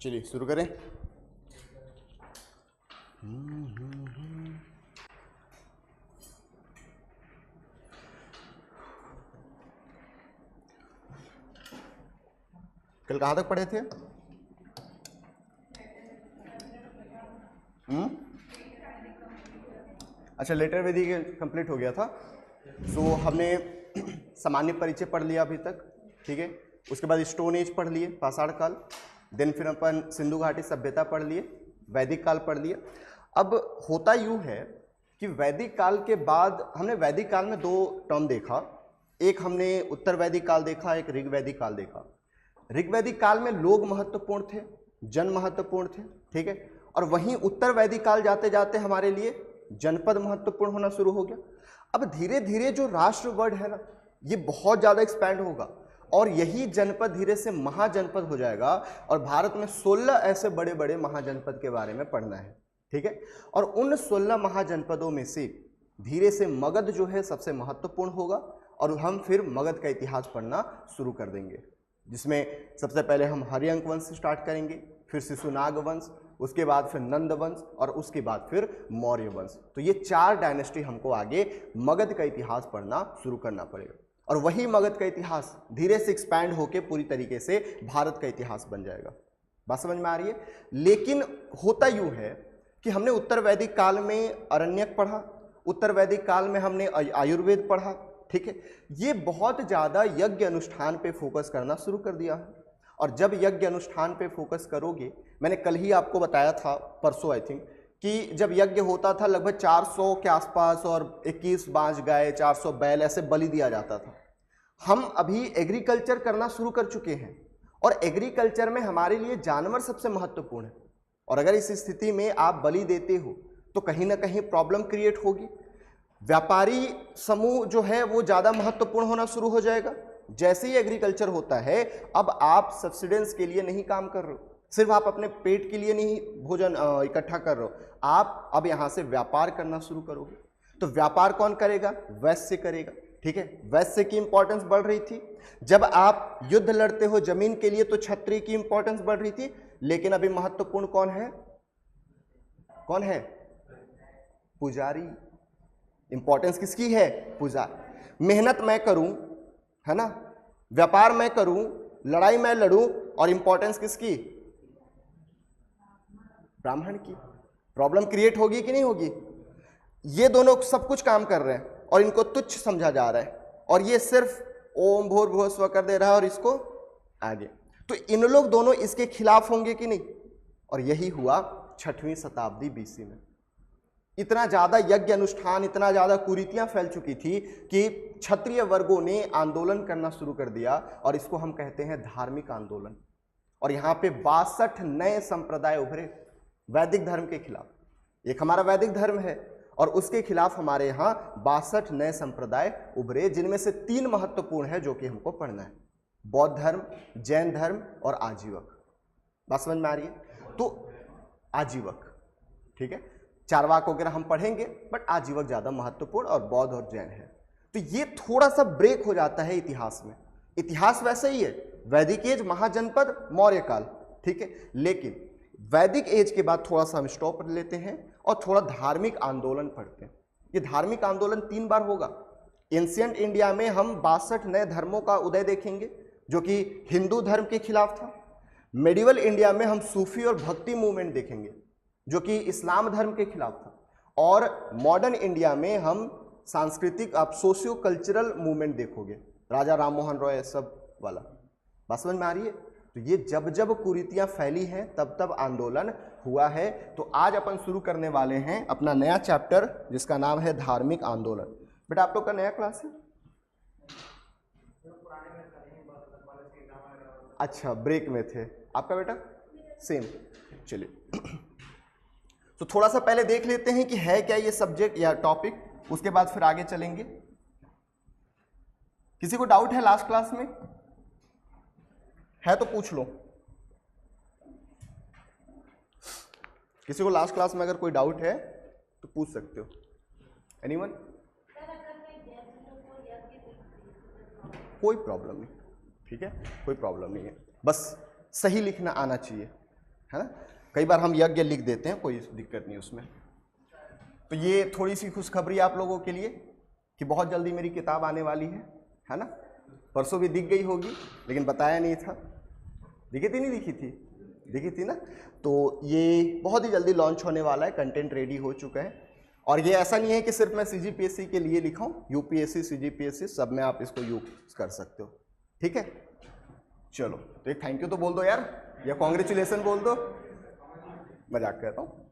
चलिए शुरू करें। कल कहाँ तक पढ़े थे? अच्छा, लेटर वैदिक कंप्लीट हो गया था। सो हमने सामान्य परिचय पढ़ लिया अभी तक, ठीक है। उसके बाद स्टोन एज पढ़ लिए, पाषाण काल। देन फिर अपन सिंधु घाटी सभ्यता पढ़ लिए, वैदिक काल पढ़ लिए। अब होता यूँ है कि वैदिक काल के बाद हमने वैदिक काल में दो टर्म देखा। एक हमने उत्तर वैदिक काल देखा, एक ऋग वैदिक काल देखा। ऋग वैदिक काल में लोग महत्वपूर्ण थे, जन महत्वपूर्ण थे, ठीक है। और वहीं उत्तर वैदिक काल जाते जाते हमारे लिए जनपद महत्वपूर्ण होना शुरू हो गया। अब धीरे धीरे जो राष्ट्र वर्ड है ना, ये बहुत ज़्यादा एक्सपैंड होगा और यही जनपद धीरे से महाजनपद हो जाएगा। और भारत में 16 ऐसे बड़े बड़े महाजनपद के बारे में पढ़ना है, ठीक है। और उन 16 महाजनपदों में से धीरे से मगध जो है सबसे महत्वपूर्ण होगा और हम फिर मगध का इतिहास पढ़ना शुरू कर देंगे, जिसमें सबसे पहले हम हर्यंक वंश से स्टार्ट करेंगे, फिर शिशुनाग वंश, उसके बाद फिर नंद वंश और उसके बाद फिर मौर्य वंश। तो ये 4 डायनेस्टी हमको आगे मगध का इतिहास पढ़ना शुरू करना पड़ेगा और वही मगध का इतिहास धीरे से एक्सपैंड होकर पूरी तरीके से भारत का इतिहास बन जाएगा। बात समझ में आ रही है? लेकिन होता यूँ है कि हमने उत्तर वैदिक काल में अरण्यक पढ़ा, उत्तर वैदिक काल में हमने आयुर्वेद पढ़ा, ठीक है। ये बहुत ज़्यादा यज्ञ अनुष्ठान पे फोकस करना शुरू कर दिया है। और जब यज्ञ अनुष्ठान पे फोकस करोगे, मैंने कल ही आपको बताया था, परसों आई थिंक, कि जब यज्ञ होता था लगभग 400 के आसपास और 21 बांझ गाय, 400 बैल ऐसे बलि दिया जाता था। हम अभी एग्रीकल्चर करना शुरू कर चुके हैं और एग्रीकल्चर में हमारे लिए जानवर सबसे महत्वपूर्ण है। और अगर इस स्थिति में आप बलि देते हो तो कहीं ना कहीं प्रॉब्लम क्रिएट होगी। व्यापारी समूह जो है वो ज़्यादा महत्वपूर्ण होना शुरू हो जाएगा। जैसे ही एग्रीकल्चर होता है, अब आप सब्सिडेंस के लिए नहीं काम कर रहे हो, सिर्फ आप अपने पेट के लिए नहीं भोजन इकट्ठा कर रहे हो, आप अब यहाँ से व्यापार करना शुरू करोगे। तो व्यापार कौन करेगा? वैश्य करेगा, ठीक है। वैश्य की इंपॉर्टेंस बढ़ रही थी। जब आप युद्ध लड़ते हो जमीन के लिए तो क्षत्रिय की इंपॉर्टेंस बढ़ रही थी। लेकिन अभी महत्वपूर्ण कौन है? कौन है? पुजारी। इंपॉर्टेंस किसकी है? पुजारी। मेहनत मैं करूं, है ना, व्यापार मैं करूं, लड़ाई मैं लड़ूं, और इंपॉर्टेंस किसकी? ब्राह्मण की। प्रॉब्लम क्रिएट होगी कि नहीं होगी? ये दोनों सब कुछ काम कर रहे हैं और इनको तुच्छ समझा जा रहा है और ये सिर्फ ओम भूर्भुवः स्वः कर दे रहा है और इसको आगे। तो इन लोग दोनों इसके खिलाफ होंगे कि नहीं? और यही हुआ 6वीं शताब्दी BC में। इतना ज़्यादा यज्ञ अनुष्ठान, इतना ज़्यादा कुरीतियाँ फैल चुकी थी कि क्षत्रिय वर्गों ने आंदोलन करना शुरू कर दिया और इसको हम कहते हैं धार्मिक आंदोलन। और यहाँ पे 62 नए संप्रदाय उभरे वैदिक धर्म के खिलाफ। एक हमारा वैदिक धर्म है और उसके खिलाफ हमारे यहाँ 62 नए संप्रदाय उभरे, जिनमें से 3 महत्वपूर्ण है जो कि हमको पढ़ना है: बौद्ध धर्म, जैन धर्म और आजीवक। बात समझ में आ रही है? तो आजीवक, ठीक है, चारवाक वगैरह हम पढ़ेंगे, बट आजीवक ज़्यादा महत्वपूर्ण और बौद्ध और जैन है। तो ये थोड़ा सा ब्रेक हो जाता है इतिहास में। इतिहास वैसे ही है, वैदिक एज, महाजनपद, मौर्य काल, ठीक है। लेकिन वैदिक एज के बाद थोड़ा सा हम स्टॉप लेते हैं और थोड़ा धार्मिक आंदोलन पढ़ते हैं। ये धार्मिक आंदोलन 3 बार होगा। एंशिएंट इंडिया में हम 62 नए धर्मों का उदय देखेंगे जो कि हिंदू धर्म के खिलाफ था। मेडिवल इंडिया में हम सूफी और भक्ति मूवमेंट देखेंगे जो कि इस्लाम धर्म के खिलाफ था। और मॉडर्न इंडिया में हम सांस्कृतिक, आप सोशियो कल्चरल मूवमेंट देखोगे, राजा राम मोहन रॉय सब वाला। बात समझ में आ रही है? तो ये जब जब कुरीतियां फैली हैं तब तब आंदोलन हुआ है। तो आज अपन शुरू करने वाले हैं अपना नया चैप्टर जिसका नाम है धार्मिक आंदोलन। बेटा आप लोग का नया क्लास है? अच्छा, ब्रेक में थे आपका बेटा? सेम। चलिए, तो थोड़ा सा पहले देख लेते हैं कि है क्या ये सब्जेक्ट या टॉपिक, उसके बाद फिर आगे चलेंगे। किसी को डाउट है लास्ट क्लास में? है तो पूछ लो। किसी को लास्ट क्लास में अगर कोई डाउट है तो पूछ सकते हो। एनीवन? कोई प्रॉब्लम नहीं, ठीक है, कोई प्रॉब्लम नहीं है, बस सही लिखना आना चाहिए। है ना। कई बार हम यज्ञ लिख देते हैं, कोई दिक्कत नहीं उसमें। तो ये थोड़ी सी खुशखबरी आप लोगों के लिए कि बहुत जल्दी मेरी किताब आने वाली है ना। परसों भी दिख गई होगी लेकिन बताया नहीं था। दिखी थी नहीं दिखी थी? दिखी थी ना। तो ये बहुत ही जल्दी लॉन्च होने वाला है, कंटेंट रेडी हो चुका है। और ये ऐसा नहीं है कि सिर्फ मैं CGPSC के लिए लिखा हूँ, UPSC CGPSC सब में आप इसको यूज कर सकते हो, ठीक है। चलो तो एक थैंक यू तो बोल दो यार, या कॉन्ग्रेचुलेसन बोल दो, मजाक कर रहा हूँ।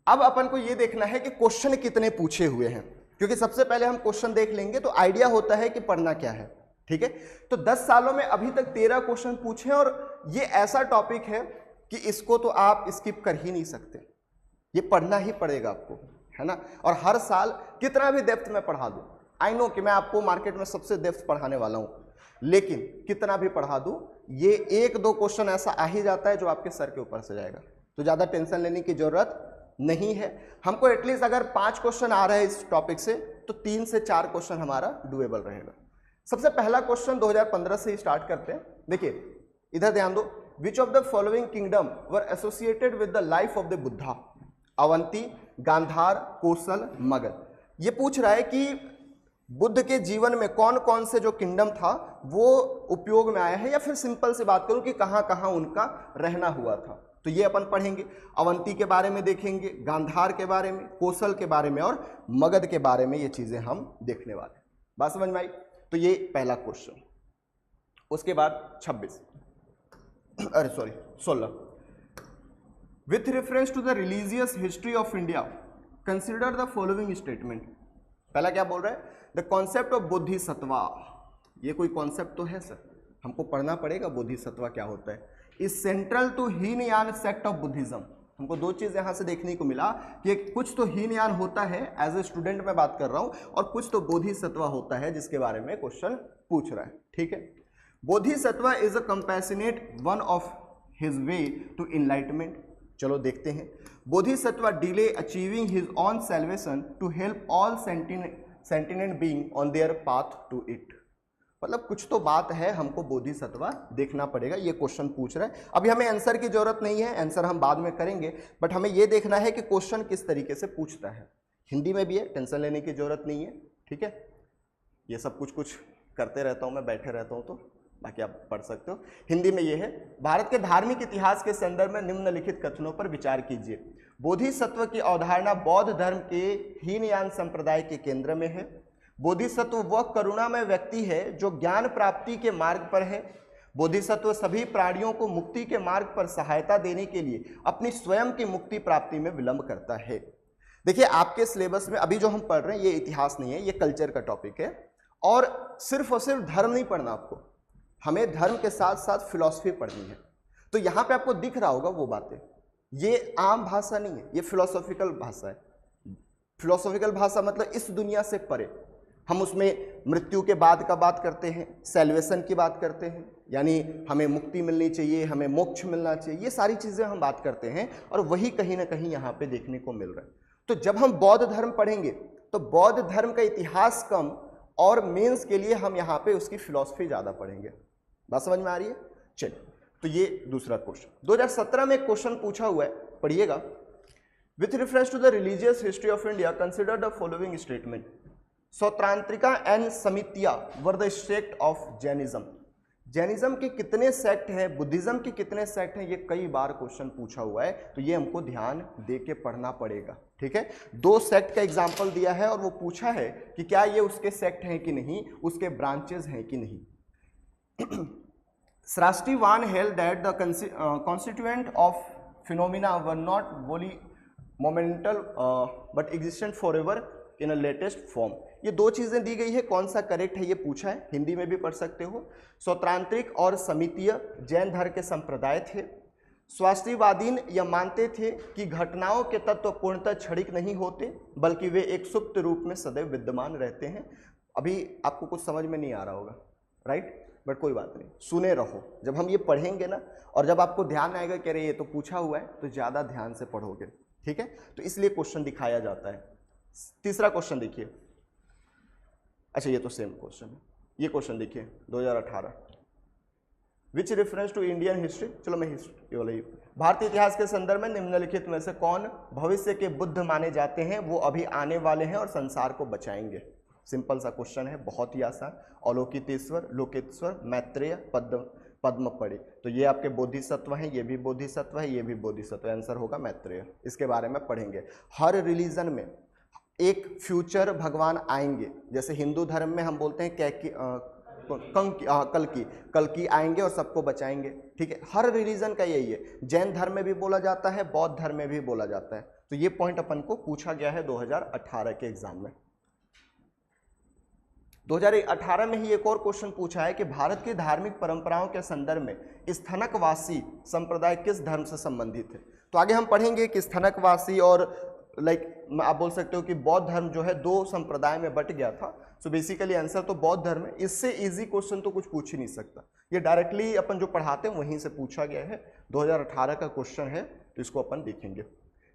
अब अपन को ये देखना है कि क्वेश्चन कितने पूछे हुए हैं, क्योंकि सबसे पहले हम क्वेश्चन देख लेंगे तो आइडिया होता है कि पढ़ना क्या है, ठीक है। तो 10 सालों में अभी तक 13 क्वेश्चन पूछे और ये ऐसा टॉपिक है कि इसको तो आप स्किप कर ही नहीं सकते, ये पढ़ना ही पड़ेगा आपको, है ना। और हर साल कितना भी डेप्थ में पढ़ा दूं, आई नो कि मैं आपको मार्केट में सबसे डेप्थ पढ़ाने वाला हूं, लेकिन कितना भी पढ़ा दूं ये 1-2 क्वेश्चन ऐसा आ ही जाता है जो आपके सर के ऊपर से जाएगा। तो ज़्यादा टेंशन लेने की जरूरत नहीं है। हमको एटलीस्ट अगर 5 क्वेश्चन आ रहे हैं इस टॉपिक से तो 3 से 4 क्वेश्चन हमारा डुएबल रहेगा। सबसे पहला क्वेश्चन 2015 से स्टार्ट करते हैं। देखिए इधर ध्यान दो, which of the following kingdom were associated with the life of the Buddha? Avanti, Gandhara, Kosala, Magadha. ये पूछ रहा है कि बुद्ध के जीवन में कौन कौन से जो किंगडम था वो उपयोग में आया है, या फिर सिंपल से बात करूं कि कहां कहां उनका रहना हुआ था। तो ये अपन पढ़ेंगे, अवंती के बारे में देखेंगे, गांधार के बारे में, कोसल के बारे में और मगध के बारे में, ये चीजें हम देखने वाले हैं। बात समझ में आई? तो ये पहला क्वेश्चन। उसके बाद 16 with reference to the religious history of India consider the following statement. पहला क्या बोल रहा है? The concept of Bodhisattva. ये कोई कॉन्सेप्ट तो है सर, हमको पढ़ना पड़ेगा बोधिसत्वा क्या होता है। Is central to Hinayana sect of Buddhism. हमको 2 चीज यहां से देखने को मिला कि कुछ तो हीनयान होता है, एज ए स्टूडेंट मैं बात कर रहा हूं, और कुछ तो बोधिसत्वा होता है जिसके बारे में क्वेश्चन पूछ रहा है, ठीक है। Bodhisattva is a compassionate one of his way to enlightenment. चलो देखते हैं। Bodhisattva delay achieving his own salvation to help all sentient being on their path to it. मतलब कुछ तो बात है, हमको बोधिसत्वा देखना पड़ेगा, ये क्वेश्चन पूछ रहा है। अभी हमें आंसर की जरूरत नहीं है, आंसर हम बाद में करेंगे, बट हमें ये देखना है कि क्वेश्चन किस तरीके से पूछता है। हिंदी में भी है, टेंशन लेने की जरूरत नहीं है, ठीक है। ये सब कुछ करते रहता हूँ मैं, बैठे रहता हूँ, तो बाकी आप पढ़ सकते हो। हिंदी में ये है, भारत के धार्मिक इतिहास के संदर्भ में निम्नलिखित कथनों पर विचार कीजिए। बोधिसत्व की अवधारणा बौद्ध धर्म के हीनयान संप्रदाय के केंद्र में है। बोधिसत्व वह करुणामय व्यक्ति है जो ज्ञान प्राप्ति के मार्ग पर है। बोधिसत्व सभी प्राणियों को मुक्ति के मार्ग पर सहायता देने के लिए अपनी स्वयं की मुक्ति प्राप्ति में विलंब करता है। देखिए आपके सिलेबस में अभी जो हम पढ़ रहे हैं ये इतिहास नहीं है, ये कल्चर का टॉपिक है, और सिर्फ धर्म नहीं पढ़ना आपको, हमें धर्म के साथ साथ फिलॉसफी पढ़नी है। तो यहाँ पे आपको दिख रहा होगा वो बातें, ये आम भाषा नहीं है, ये फिलोसॉफिकल भाषा है। फिलोसॉफिकल भाषा मतलब इस दुनिया से परे। हम उसमें मृत्यु के बाद का बात करते हैं, सैल्वेशन की बात करते हैं, यानी हमें मुक्ति मिलनी चाहिए, हमें मोक्ष मिलना चाहिए, ये सारी चीज़ें हम बात करते हैं, और वही कहीं ना कहीं यहाँ पे देखने को मिल रहा है। तो जब हम बौद्ध धर्म पढ़ेंगे तो बौद्ध धर्म का इतिहास कम, और मेंस के लिए हम यहाँ पे उसकी फिलॉसफी ज़्यादा पढ़ेंगे। बात समझ में आ रही है? चलिए, तो ये दूसरा क्वेश्चन 2017 में क्वेश्चन पूछा हुआ है, पढ़िएगा। With reference to the religious history of India consider the following statement. स्वतंत्रिका एंड समितिया were the sect of Jainism. Jainism के कितने सेक्ट हैं, बुद्धिज्म के कितने सेक्ट हैं, ये कई बार क्वेश्चन पूछा हुआ है, तो ये हमको ध्यान दे के पढ़ना पड़ेगा, ठीक है। 2 सेक्ट का एग्जाम्पल दिया है और वो पूछा है कि क्या ये उसके सेक्ट हैं कि नहीं, उसके ब्रांचेज हैं कि नहीं। Srasti Van held that the constituent of phenomena were not wholly momental but existent forever in a latest form। ये 2 चीजें दी गई है, कौन सा करेक्ट है ये पूछा है, हिंदी में भी पढ़ सकते हो। स्वतंत्रिक और समितीय जैन धर्म के संप्रदाय थे। स्वास्तिवादीन यह मानते थे कि घटनाओं के तत्व पूर्णतः क्षणिक नहीं होते, बल्कि वे एक सुप्त रूप में सदैव विद्यमान रहते हैं। अभी आपको कुछ समझ में नहीं आ रहा होगा, राइट, बट कोई बात नहीं, सुने रहो। जब हम ये पढ़ेंगे ना, और जब आपको ध्यान आएगा कि अरे ये तो पूछा हुआ है, तो ज़्यादा ध्यान से पढ़ोगे, ठीक है। तो इसलिए क्वेश्चन दिखाया जाता है। तीसरा क्वेश्चन देखिए, अच्छा ये तो सेम क्वेश्चन है, ये क्वेश्चन देखिए 2018। Which reference to Indian history, चलो मैं हिस्ट्री वाला ही, भारतीय इतिहास के संदर्भ में निम्नलिखित में से कौन भविष्य के बुद्ध माने जाते हैं, वो अभी आने वाले हैं और संसार को बचाएंगे। सिंपल सा क्वेश्चन है, बहुत ही आसान। अलोकितेश्वर, लोकेश्वर, मैत्रेय, पद्मपड़ी। तो ये आपके बोधिसत्व हैं, ये भी बोधिसत्व है, ये भी बोधिसत्व, आंसर होगा मैत्रेय। इसके बारे में पढ़ेंगे। हर रिलीजन में एक फ्यूचर भगवान आएंगे, जैसे हिंदू धर्म में हम बोलते हैं कल की आएंगे और सबको बचाएंगे, ठीक है। हर रिलीजन का यही है। जैन धर्म में भी बोला जाता है, बौद्ध धर्म में भी बोला जाता है। तो ये पॉइंट अपन को पूछा गया है 2018 के एग्जाम में। 2018 में ही एक और क्वेश्चन पूछा है कि भारत की धार्मिक परंपराओं के संदर्भ में स्थनकवासी संप्रदाय किस धर्म से संबंधित है। तो आगे हम पढ़ेंगे कि स्थनकवासी और आप बोल सकते हो कि बौद्ध धर्म जो है दो संप्रदाय में बट गया था। सो बेसिकली आंसर तो बौद्ध धर्म है। इससे इजी क्वेश्चन तो कुछ पूछ ही नहीं सकता, ये डायरेक्टली अपन जो पढ़ाते हैं वहीं से पूछा गया है। 2018 का क्वेश्चन है, तो इसको अपन देखेंगे।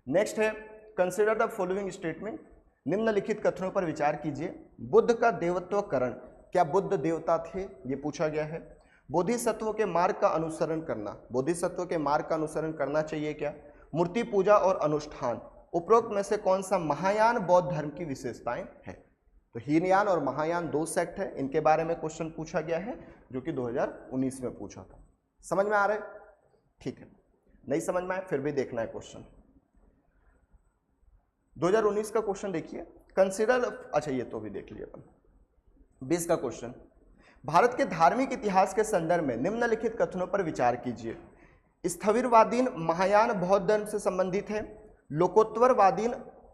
नेक्स्ट है, कंसिडर द फॉलोइंग स्टेटमेंट, निम्नलिखित कथनों पर विचार कीजिए। बुद्ध का देवत्वकरण, क्या बुद्ध देवता थे, ये पूछा गया है। बोधिसत्वों के मार्ग का अनुसरण करना, बोधिसत्व के मार्ग का अनुसरण करना चाहिए क्या। मूर्ति पूजा और अनुष्ठान, उपरोक्त में से कौन सा महायान बौद्ध धर्म की विशेषताएं हैं। तो हीनयान और महायान दो सेक्ट है, इनके बारे में क्वेश्चन पूछा गया है, जो कि 2019 में पूछा था। समझ में आ रहा है, ठीक है। नहीं समझ में आए फिर भी देखना है क्वेश्चन। 2019 का क्वेश्चन देखिए, कंसिडर, अच्छा ये तो भी देख लिया अपन। 20 का क्वेश्चन, भारत के धार्मिक इतिहास के संदर्भ में निम्नलिखित कथनों पर विचार कीजिए। स्थविरवादीन महायान बौद्ध धर्म से संबंधित है।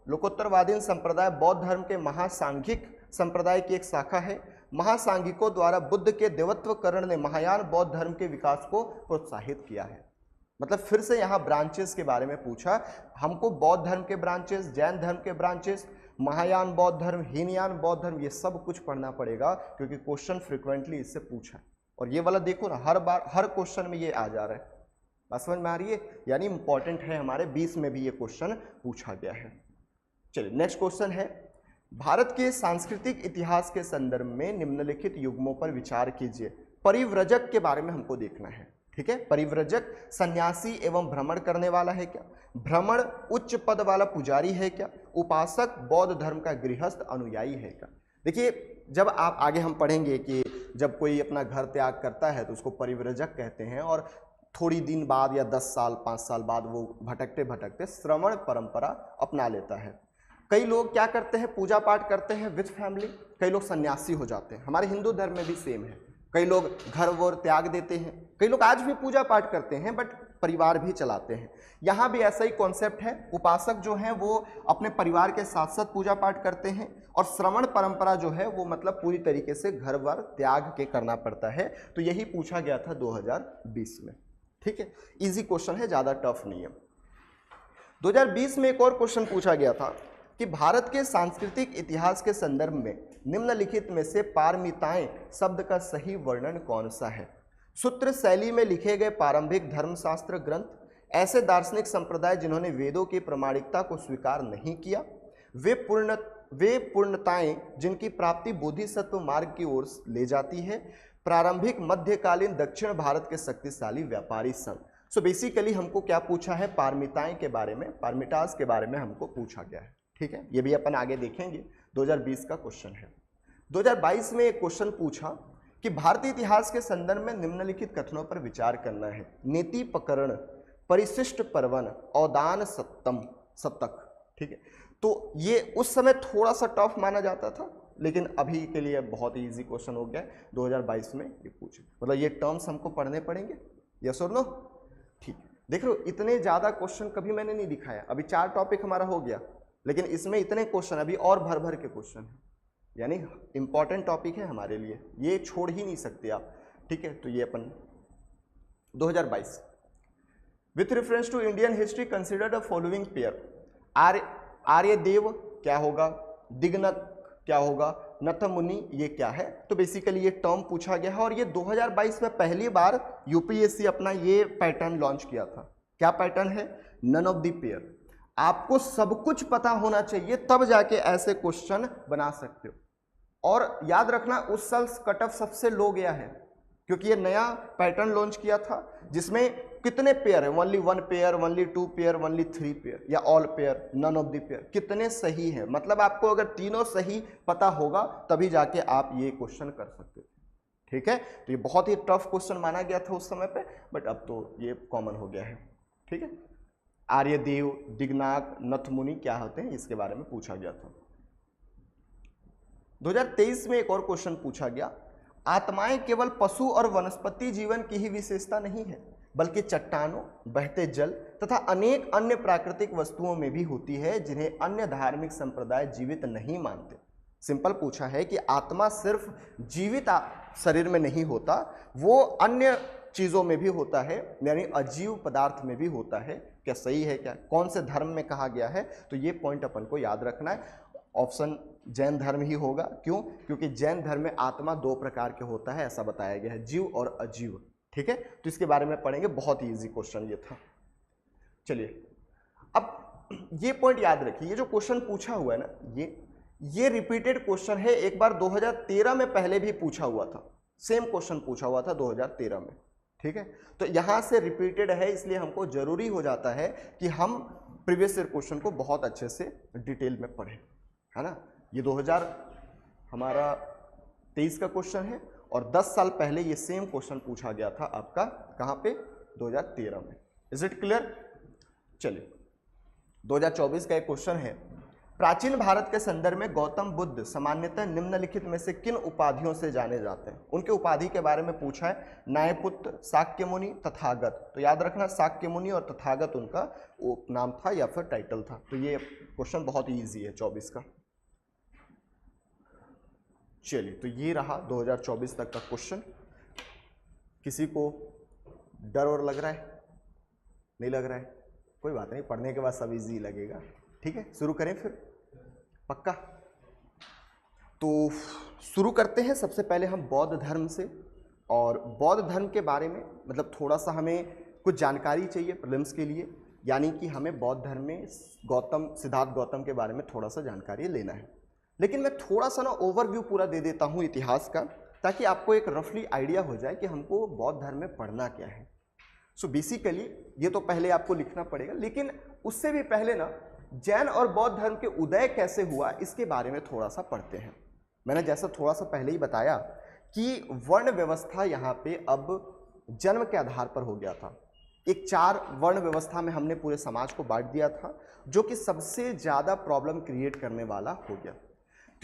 लोकोत्तरवादीन संप्रदाय बौद्ध धर्म के महासांघिक संप्रदाय की एक शाखा है। महासांघिकों द्वारा बुद्ध के देवत्वकरण ने महायान बौद्ध धर्म के विकास को प्रोत्साहित किया है। मतलब फिर से यहाँ ब्रांचेस के बारे में पूछा हमको, बौद्ध धर्म के ब्रांचेस, जैन धर्म के ब्रांचेस, महायान बौद्ध धर्म, हीनयान बौद्ध धर्म, ये सब कुछ पढ़ना पड़ेगा क्योंकि क्वेश्चन फ्रिक्वेंटली इससे पूछा है। और ये वाला देखो ना, हर बार हर क्वेश्चन में ये आ जा रहा है। बात समझ में आ रही है, यानी इंपॉर्टेंट है। हमारे 20 में भी ये क्वेश्चन पूछा गया है। चलिए नेक्स्ट क्वेश्चन है, भारत के सांस्कृतिक इतिहास के संदर्भ में निम्नलिखित युग्मों पर विचार कीजिए। परिव्रजक के बारे में हमको देखना है, ठीक है। परिव्रजक सन्यासी एवं भ्रमण करने वाला है क्या। भ्रमण उच्च पद वाला पुजारी है क्या। उपासक बौद्ध धर्म का गृहस्थ अनुयायी है क्या। देखिए जब आप आगे हम पढ़ेंगे कि जब कोई अपना घर त्याग करता है तो उसको परिव्रजक कहते हैं, और थोड़ी दिन बाद या 10 साल 5 साल बाद वो भटकते भटकते श्रवण परंपरा अपना लेता है। कई लोग क्या करते हैं, पूजा पाठ करते हैं विथ फैमिली, कई लोग सन्यासी हो जाते हैं। हमारे हिंदू धर्म में भी सेम है, कई लोग घर वर त्याग देते हैं, कई लोग आज भी पूजा पाठ करते हैं बट परिवार भी चलाते हैं। यहाँ भी ऐसा ही कॉन्सेप्ट है। उपासक जो हैं वो अपने परिवार के साथ साथ पूजा पाठ करते हैं, और श्रवण परंपरा जो है वो मतलब पूरी तरीके से घर वर त्याग के करना पड़ता है। तो यही पूछा गया था 2020 में, ठीक है। इजी क्वेश्चन है, ज़्यादा टफ नहीं है। 2020 में एक और क्वेश्चन पूछा गया था कि भारत के सांस्कृतिक इतिहास के संदर्भ में निम्नलिखित में से पारमिताएं शब्द का सही वर्णन कौन सा है। सूत्र शैली में लिखे गए प्रारंभिक धर्मशास्त्र ग्रंथ, ऐसे दार्शनिक संप्रदाय जिन्होंने वेदों की प्रामाणिकता को स्वीकार नहीं किया, वे पूर्णताएं जिनकी प्राप्ति बोधिसत्व मार्ग की ओर ले जाती है, प्रारंभिक मध्यकालीन दक्षिण भारत के शक्तिशाली व्यापारी संघ। सो बेसिकली हमको क्या पूछा है, पारमिताएं के बारे में, पारमिटास के बारे में हमको पूछा गया है, ठीक है। ये भी अपन आगे देखेंगे, 2020 का क्वेश्चन है। 2022 में एक क्वेश्चन पूछा कि भारतीय इतिहास के संदर्भ में निम्नलिखित कथनों पर विचार करना है। नीति पकरण, परिशिष्ट पर्वन, अवदान सत्तम शतक, ठीक है। तो ये उस समय थोड़ा सा टफ माना जाता था, लेकिन अभी के लिए बहुत ही ईजी क्वेश्चन हो गया। 2022 में ये पूछे, मतलब ये टर्म्स हमको पढ़ने पड़ेंगे, यस और नो, ठीक। देख लो इतने ज़्यादा क्वेश्चन कभी मैंने नहीं दिखाया। अभी 4 टॉपिक हमारा हो गया, लेकिन इसमें इतने क्वेश्चन, अभी और भर भर के क्वेश्चन हैं, यानी इंपॉर्टेंट टॉपिक है हमारे लिए, ये छोड़ ही नहीं सकते आप, ठीक है। तो ये अपन 2022 with reference to Indian history consider the following pair. Aryadeva क्या होगा, दिग्नक क्या होगा, नथमुनि ये क्या है। तो बेसिकली ये टर्म पूछा गया है, और ये 2022 में पहली बार यूपीएससी अपना ये पैटर्न लॉन्च किया था। क्या पैटर्न है, नन ऑफ द पेयर। आपको सब कुछ पता होना चाहिए तब जाके ऐसे क्वेश्चन बना सकते हो। और याद रखना उस साल कट ऑफ सबसे लो गया है, क्योंकि ये नया पैटर्न लॉन्च किया था जिसमें कितने पेयर है, only 1 pair, only 2 pair, only 3 pair या all pair, none of the pair, कितने सही है। मतलब आपको अगर तीनों सही पता होगा तभी जाके आप ये क्वेश्चन कर सकते थे। ठीक है, तो ये बहुत ही टफ क्वेश्चन माना गया था उस समय पे, बट अब तो ये कॉमन हो गया है। ठीक है, आर्यदेव, दिगनाग, नथमुनि क्या होते हैं इसके बारे में पूछा गया था। 2023 में एक और क्वेश्चन पूछा गया, आत्माएं केवल पशु और वनस्पति जीवन की ही विशेषता नहीं है, बल्कि चट्टानों, बहते जल तथा अनेक अन्य प्राकृतिक वस्तुओं में भी होती है जिन्हें अन्य धार्मिक संप्रदाय जीवित नहीं मानते। सिंपल पूछा है कि आत्मा सिर्फ जीवित शरीर में नहीं होता, वो अन्य चीज़ों में भी होता है, यानी अजीव पदार्थ में भी होता है। क्या सही है? क्या कौन से धर्म में कहा गया है? तो ये पॉइंट अपन को याद रखना है। ऑप्शन जैन धर्म ही होगा। क्यों? क्योंकि जैन धर्म में आत्मा 2 प्रकार के होता है, ऐसा बताया गया है, जीव और अजीव। ठीक है, तो इसके बारे में पढ़ेंगे, बहुत ही ईजी क्वेश्चन ये था। चलिए, अब ये पॉइंट याद रखिए, ये जो क्वेश्चन पूछा हुआ है ना, ये रिपीटेड क्वेश्चन है। एक बार 2013 में पहले भी पूछा हुआ था, सेम क्वेश्चन पूछा हुआ था 2013 में। ठीक है, तो यहां से रिपीटेड है, इसलिए हमको जरूरी हो जाता है कि हम प्रीवियस ईयर क्वेश्चन को बहुत अच्छे से डिटेल में पढ़ें, है ना। ये 2023 का क्वेश्चन है और 10 साल पहले ये सेम क्वेश्चन पूछा गया था आपका, कहाँ पे? 2013 में। Is it clear? चलिए, 2024 का एक क्वेश्चन है, प्राचीन भारत के संदर्भ में गौतम बुद्ध सामान्यतः निम्नलिखित में से किन उपाधियों से जाने जाते हैं? उनके उपाधि के बारे में पूछा है, न्यायपुत्र, शाक्य मुनि, तथागत। तो याद रखना, शाक्य मुनि और तथागत उनका नाम था या फिर टाइटल था। तो ये क्वेश्चन बहुत ही ईजी है 24 का। चलिए, तो ये रहा 2024 तक का क्वेश्चन। किसी को डर और लग रहा है? नहीं लग रहा है? कोई बात नहीं, पढ़ने के बाद सब इजी लगेगा। ठीक है, शुरू करें फिर, पक्का? तो शुरू करते हैं। सबसे पहले हम बौद्ध धर्म से, और बौद्ध धर्म के बारे में मतलब थोड़ा सा हमें कुछ जानकारी चाहिए प्रीलिम्स के लिए, यानी कि हमें बौद्ध धर्म में सिद्धार्थ गौतम के बारे में थोड़ा सा जानकारी लेना है। लेकिन मैं थोड़ा सा ना ओवरव्यू पूरा दे देता हूँ इतिहास का, ताकि आपको एक रफली आइडिया हो जाए कि हमको बौद्ध धर्म में पढ़ना क्या है। सो बेसिकली ये तो पहले आपको लिखना पड़ेगा, लेकिन उससे भी पहले ना जैन और बौद्ध धर्म के उदय कैसे हुआ इसके बारे में थोड़ा सा पढ़ते हैं। मैंने जैसा थोड़ा सा पहले ही बताया कि वर्ण व्यवस्था यहाँ पे अब जन्म के आधार पर हो गया था। एक 4 वर्ण व्यवस्था में हमने पूरे समाज को बांट दिया था, जो कि सबसे ज़्यादा प्रॉब्लम क्रिएट करने वाला हो गया।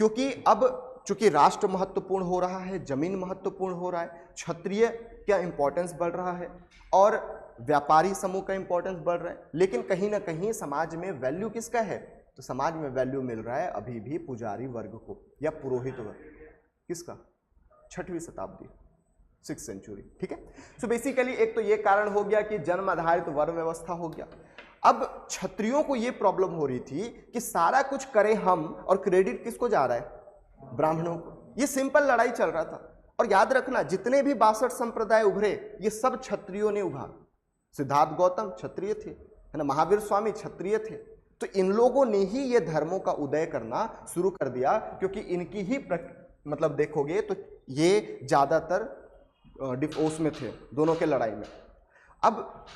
क्योंकि अब चूंकि राष्ट्र महत्वपूर्ण हो रहा है, जमीन महत्वपूर्ण हो रहा है, क्षत्रिय का इंपॉर्टेंस बढ़ रहा है और व्यापारी समूह का इंपॉर्टेंस बढ़ रहा है, लेकिन कहीं ना कहीं समाज में वैल्यू किसका है? तो समाज में वैल्यू मिल रहा है अभी भी पुजारी वर्ग को या पुरोहित वर्ग। किसका? 6वीं शताब्दी, 6th सेंचुरी। ठीक है, सो बेसिकली एक तो ये कारण हो गया कि जन्म आधारित वर्ण व्यवस्था हो गया। अब क्षत्रियों को ये प्रॉब्लम हो रही थी कि सारा कुछ करें हम और क्रेडिट किसको जा रहा है? ब्राह्मणों को। ये सिंपल लड़ाई चल रहा था। और याद रखना, जितने भी 62 संप्रदाय उभरे ये सब क्षत्रियों ने उभारा। सिद्धार्थ गौतम क्षत्रिय थे, है ना, महावीर स्वामी क्षत्रिय थे। तो इन लोगों ने ही ये धर्मों का उदय करना शुरू कर दिया, क्योंकि इनकी ही मतलब देखोगे तो ये ज्यादातर डिफोर्स में थे, दोनों के लड़ाई में। अब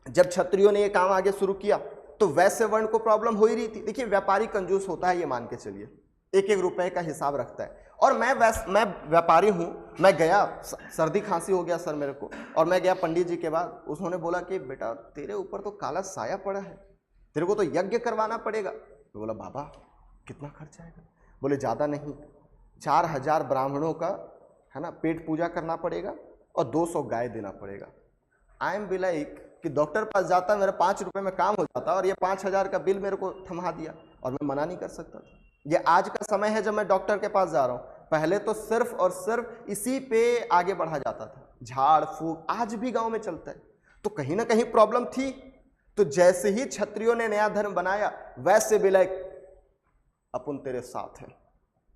जब क्षत्रियों ने ये काम आगे शुरू किया तो वैश्य वर्ण को प्रॉब्लम हो ही रही थी। देखिए, व्यापारी कंजूस होता है, ये मान के चलिए, 1-1 रुपए का हिसाब रखता है। और मैं व्यापारी हूँ, मैं गया, सर्दी खांसी हो गया सर मेरे को, और मैं गया पंडित जी के बाद, उन्होंने बोला कि बेटा तेरे ऊपर तो काला साया पड़ा है, तेरे को तो यज्ञ करवाना पड़ेगा। तो बोला बाबा कितना खर्च आएगा? बोले ज़्यादा नहीं, 4000 ब्राह्मणों का, है ना, पेट पूजा करना पड़ेगा और 200 गाय देना पड़ेगा। आई एम बी लाइक कि डॉक्टर पास जाता, मेरा 5 रुपये में काम हो जाता, और ये 5000 का बिल मेरे को थमा दिया और मैं मना नहीं कर सकता था। ये आज का समय है जब मैं डॉक्टर के पास जा रहा हूँ, पहले तो सिर्फ और सिर्फ इसी पे आगे बढ़ा जाता था, झाड़ फूक आज भी गांव में चलता है। तो कहीं ना कहीं प्रॉब्लम थी। तो जैसे ही क्षत्रियों ने नया धर्म बनाया, वैसे भी लाइक अपन तेरे साथ हैं,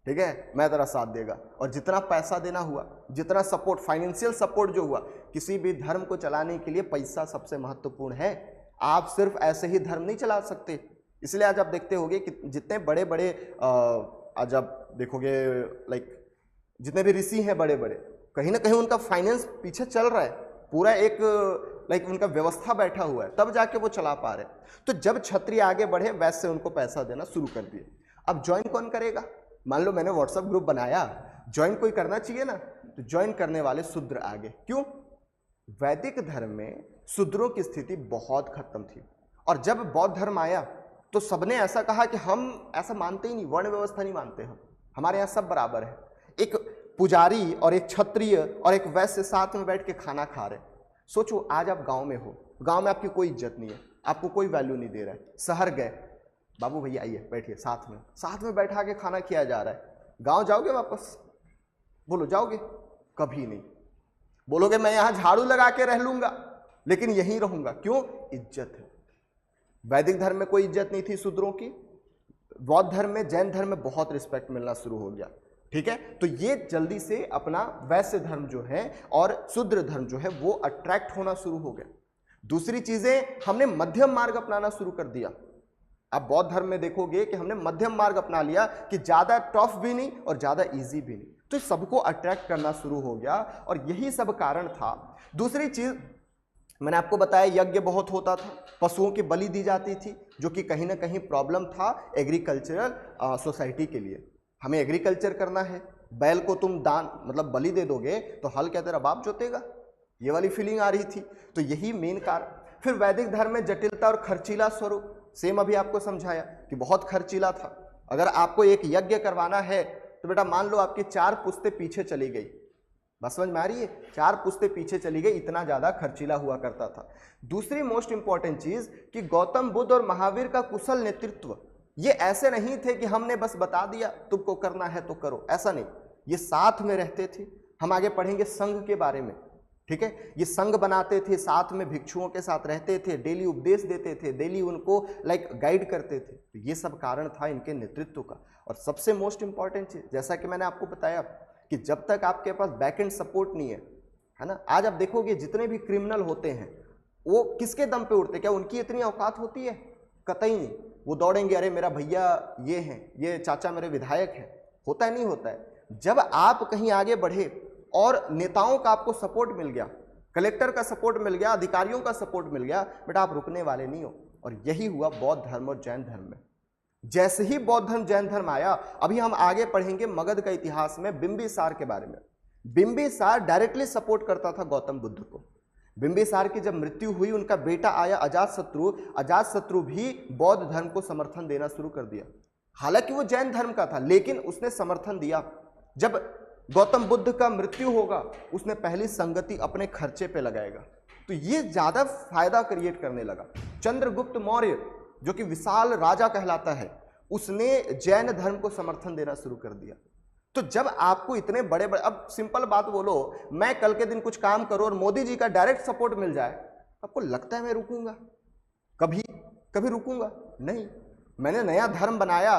ठीक है, मैं तेरा साथ देगा। और जितना पैसा देना हुआ, जितना सपोर्ट, फाइनेंशियल सपोर्ट जो हुआ, किसी भी धर्म को चलाने के लिए पैसा सबसे महत्वपूर्ण है। आप सिर्फ ऐसे ही धर्म नहीं चला सकते। इसलिए आज आप देखते होंगे कि जितने बड़े बड़े आज आप देखोगे लाइक जितने भी ऋषि हैं बड़े बड़े, कहीं ना कहीं उनका फाइनेंस पीछे चल रहा है, पूरा एक लाइक उनका व्यवस्था बैठा हुआ है, तब जाके वो चला पा रहे हैं। तो जब क्षत्रिय आगे बढ़े वैसे उनको पैसा देना शुरू कर दिए। अब ज्वाइन कौन करेगा? मान लो मैंने व्हाट्सएप ग्रुप बनाया, ज्वाइन कोई करना चाहिए ना, तो ज्वाइन करने वाले शूद्र आगे। क्यों? वैदिक धर्म में शूद्रों की स्थिति बहुत खत्म थी, और जब बौद्ध धर्म आया तो सबने ऐसा कहा कि हम ऐसा मानते ही नहीं, वर्ण व्यवस्था नहीं मानते, हम हमारे यहाँ सब बराबर है। एक पुजारी और एक क्षत्रिय और एक वैश्य साथ में बैठ के खाना खा रहे। सोचो आज आप गांव में हो, गांव में आपकी कोई इज्जत नहीं है, आपको कोई वैल्यू नहीं दे रहा है। शहर गए, बाबू भैया आइए बैठिए, साथ में बैठा के खाना किया जा रहा है। गांव जाओगे वापस? बोलो जाओगे? कभी नहीं। बोलोगे मैं यहां झाड़ू लगा के रह लूंगा लेकिन यहीं रहूंगा। क्यों? इज्जत है। वैदिक धर्म में कोई इज्जत नहीं थी शूद्रों की, बौद्ध धर्म में, जैन धर्म में बहुत रिस्पेक्ट मिलना शुरू हो गया। ठीक है, तो ये जल्दी से अपना वैश्य धर्म जो है और शूद्र धर्म जो है वो अट्रैक्ट होना शुरू हो गया। दूसरी चीजें, हमने मध्यम मार्ग अपनाना शुरू कर दिया। आप बौद्ध धर्म में देखोगे कि हमने मध्यम मार्ग अपना लिया कि ज्यादा टफ भी नहीं और ज्यादा इजी भी नहीं, तो सबको अट्रैक्ट करना शुरू हो गया, और यही सब कारण था। दूसरी चीज मैंने आपको बताया, यज्ञ बहुत होता था, पशुओं की बलि दी जाती थी, जो कि कहीं ना कहीं प्रॉब्लम था एग्रीकल्चरल सोसाइटी के लिए। हमें एग्रीकल्चर करना है, बैल को तुम दान मतलब बलि दे दोगे तो हल क्या तेरा बाप जोतेगा, ये वाली फीलिंग आ रही थी। तो यही मेन कारण। फिर वैदिक धर्म में जटिलता और खर्चीला स्वरूप, सेम अभी आपको समझाया कि बहुत खर्चीला था। अगर आपको एक यज्ञ करवाना है तो बेटा मान लो आपकी 4 पुश्तें पीछे चली गई, बस समझ में आ रही है, 4 पुश्तें पीछे चली गई, इतना ज्यादा खर्चीला हुआ करता था। दूसरी मोस्ट इंपॉर्टेंट चीज कि गौतम बुद्ध और महावीर का कुशल नेतृत्व, ये ऐसे नहीं थे कि हमने बस बता दिया तुमको करना है तो करो, ऐसा नहीं, ये साथ में रहते थे। हम आगे पढ़ेंगे संघ के बारे में, ठीक है, ये संघ बनाते थे, साथ में भिक्षुओं के साथ रहते थे, डेली उपदेश देते थे, डेली उनको गाइड करते थे। तो ये सब कारण था इनके नेतृत्व का। और सबसे मोस्ट इंपॉर्टेंट चीज, जैसा कि मैंने आपको बताया कि जब तक आपके पास बैकएंड सपोर्ट नहीं है ना, आज आप देखोगे जितने भी क्रिमिनल होते हैं वो किसके दम पे उड़ते, क्या उनकी इतनी औकात होती है? कतई नहीं। वो दौड़ेंगे, अरे मेरा भैया ये हैं, ये चाचा मेरे विधायक हैं, होता है नहीं होता है। जब आप कहीं आगे बढ़े और नेताओं का आपको सपोर्ट मिल गया, कलेक्टर का सपोर्ट मिल गया, अधिकारियों का सपोर्ट मिल गया, बेटा आप रुकने वाले नहीं हो। और यही हुआ बौद्ध धर्म और जैन धर्म में। जैसे ही बौद्ध धर्म जैन धर्म आया, अभी हम आगे पढ़ेंगे मगध का इतिहास में बिंबिसार के बारे में। बिंबिसार डायरेक्टली सपोर्ट करता था गौतम बुद्ध को। बिंबिसार की जब मृत्यु हुई, उनका बेटा आया अजातशत्रु, अजातशत्रु भी बौद्ध धर्म को समर्थन देना शुरू कर दिया। हालांकि वो जैन धर्म का था लेकिन उसने समर्थन दिया। जब गौतम बुद्ध का मृत्यु होगा, उसने पहली संगति अपने खर्चे पे लगाएगा, तो ये ज्यादा फायदा क्रिएट करने लगा। चंद्रगुप्त मौर्य जो कि विशाल राजा कहलाता है, उसने जैन धर्म को समर्थन देना शुरू कर दिया। तो जब आपको इतने बड़े बड़े, अब सिंपल बात बोलो, मैं कल के दिन कुछ काम करूं और मोदी जी का डायरेक्ट सपोर्ट मिल जाए, आपको लगता है मैं रुकूंगा? कभी रुकूंगा नहीं। मैंने नया धर्म बनाया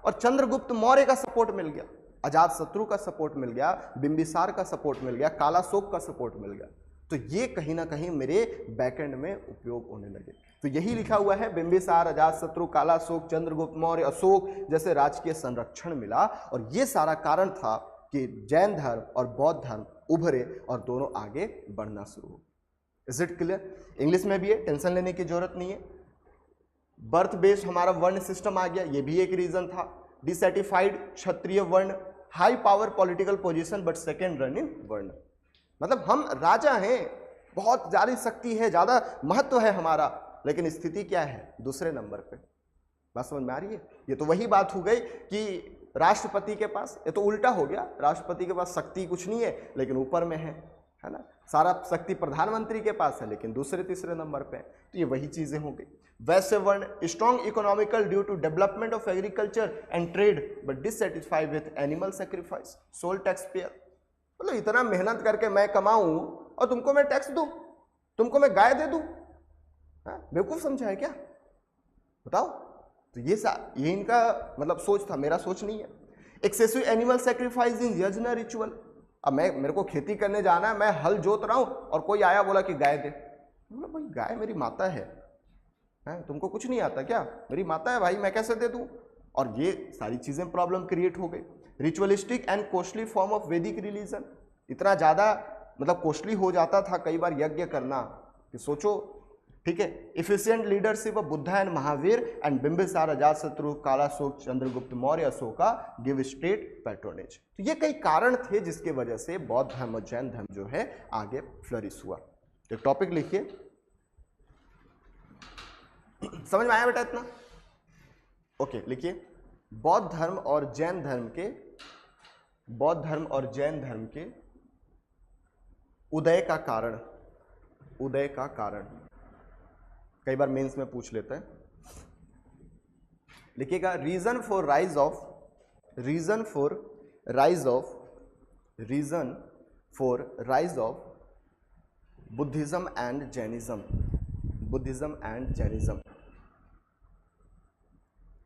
और चंद्रगुप्त मौर्य का सपोर्ट मिल गया, अजातशत्रु का सपोर्ट मिल गया, बिंबिसार का सपोर्ट मिल गया, कालाशोक का सपोर्ट मिल गया। तो ये कहीं ना कहीं मेरे बैकएंड में उपयोग होने लगे। तो यही लिखा हुआ है, बिंबिसार, अजातशत्रु, कालाशोक, चंद्रगुप्त मौर्य, अशोक जैसे राज्य के संरक्षण मिला। और ये सारा कारण था कि जैन धर्म और बौद्ध धर्म उभरे और दोनों आगे बढ़ना शुरू हो। Is it clear? इंग्लिश में भी है, टेंशन लेने की जरूरत नहीं है। बर्थ बेस्ड हमारा वर्ण सिस्टम आ गया, ये भी एक रीजन था। डिसैटिस्फाइड क्षत्रिय वर्ण, high power political position but second running वर्ण, मतलब हम राजा हैं, बहुत ज्यादा शक्ति है, ज्यादा महत्व है हमारा, लेकिन स्थिति क्या है? दूसरे नंबर पे। बात समझ में आ रही है? ये तो वही बात हो गई कि राष्ट्रपति के पास, ये तो उल्टा हो गया, राष्ट्रपति के पास शक्ति कुछ नहीं है लेकिन ऊपर में है ना, सारा शक्ति प्रधानमंत्री के पास है लेकिन दूसरे तीसरे नंबर पे। तो ये वही चीजें हो गई। Vaishya varna, strong economical due to development of agriculture and trade but dissatisfied with animal sacrifice, sole tax payer, मतलब इतना मेहनत करके मैं कमाऊं और तुमको मैं टैक्स दूं, तुमको मैं गाय दे दूं, बेवकूफ समझा है क्या? बताओ। तो ये इनका मतलब सोच था, मेरा सोच नहीं है। एक्सेसिव एनिमल सैक्रिफाइस इन यज्ञ रिचुअल, अब मेरे को खेती करने जाना है, मैं हल जोत रहा हूं और कोई आया बोला कि गाय दे, मतलब भाई गाय मेरी माता है, तुमको कुछ नहीं आता क्या? मेरी माता है भाई, मैं कैसे दे दूं? और ये सारी चीजें प्रॉब्लम क्रिएट हो गई। Ritualistic and costly form of वैदिक रिलीजन, इतना ज़्यादा मतलब कॉस्टली हो जाता था कई बार यज्ञ करना कि सोचो, ठीक है। Efficient leadership of Buddha and Mahavir and Bimbisara, Ajatashatru, Kalashoka, Chandragupta Maurya, Ashoka give state patronage. तो ये कई कारण थे जिसके वजह से बौद्ध धर्म और जैन धर्म जो है आगे फ्लरिश हुआ। तो टॉपिक लिखिए, समझ में आया बेटा इतना? ओके, लिखिए बौद्ध धर्म और जैन धर्म के, बौद्ध धर्म और जैन धर्म के उदय का कारण, उदय का कारण कई बार मेंस में पूछ लेते हैं। लिखिएगा reason for rise of, reason for rise of, reason for rise of Buddhism and Jainism, Buddhism and Jainism.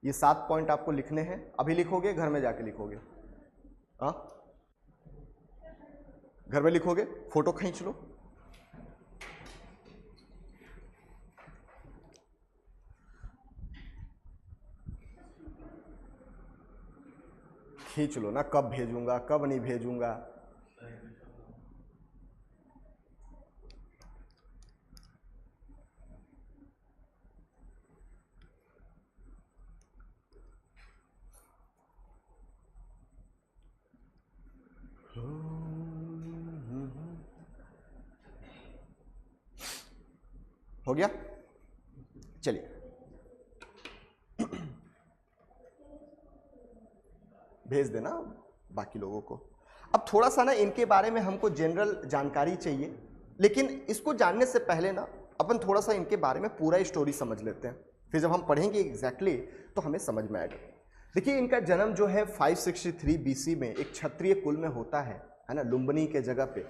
ये 7 पॉइंट आपको लिखने हैं। अभी लिखोगे, घर में जाके लिखोगे? हाँ, घर में लिखोगे? फोटो खींच लो। खींच लो ना, कब भेजूंगा कब नहीं भेजूंगा। हो गया? चलिए भेज देना बाकी लोगों को। अब थोड़ा सा ना इनके बारे में हमको जनरल जानकारी चाहिए, लेकिन इसको जानने से पहले ना अपन थोड़ा सा इनके बारे में पूरा स्टोरी समझ लेते हैं, फिर जब हम पढ़ेंगे एग्जैक्टली तो हमें समझ में आएगा। देखिए इनका जन्म जो है 563 BC में एक क्षत्रिय कुल में होता है ना, लुम्बिनी के जगह पे।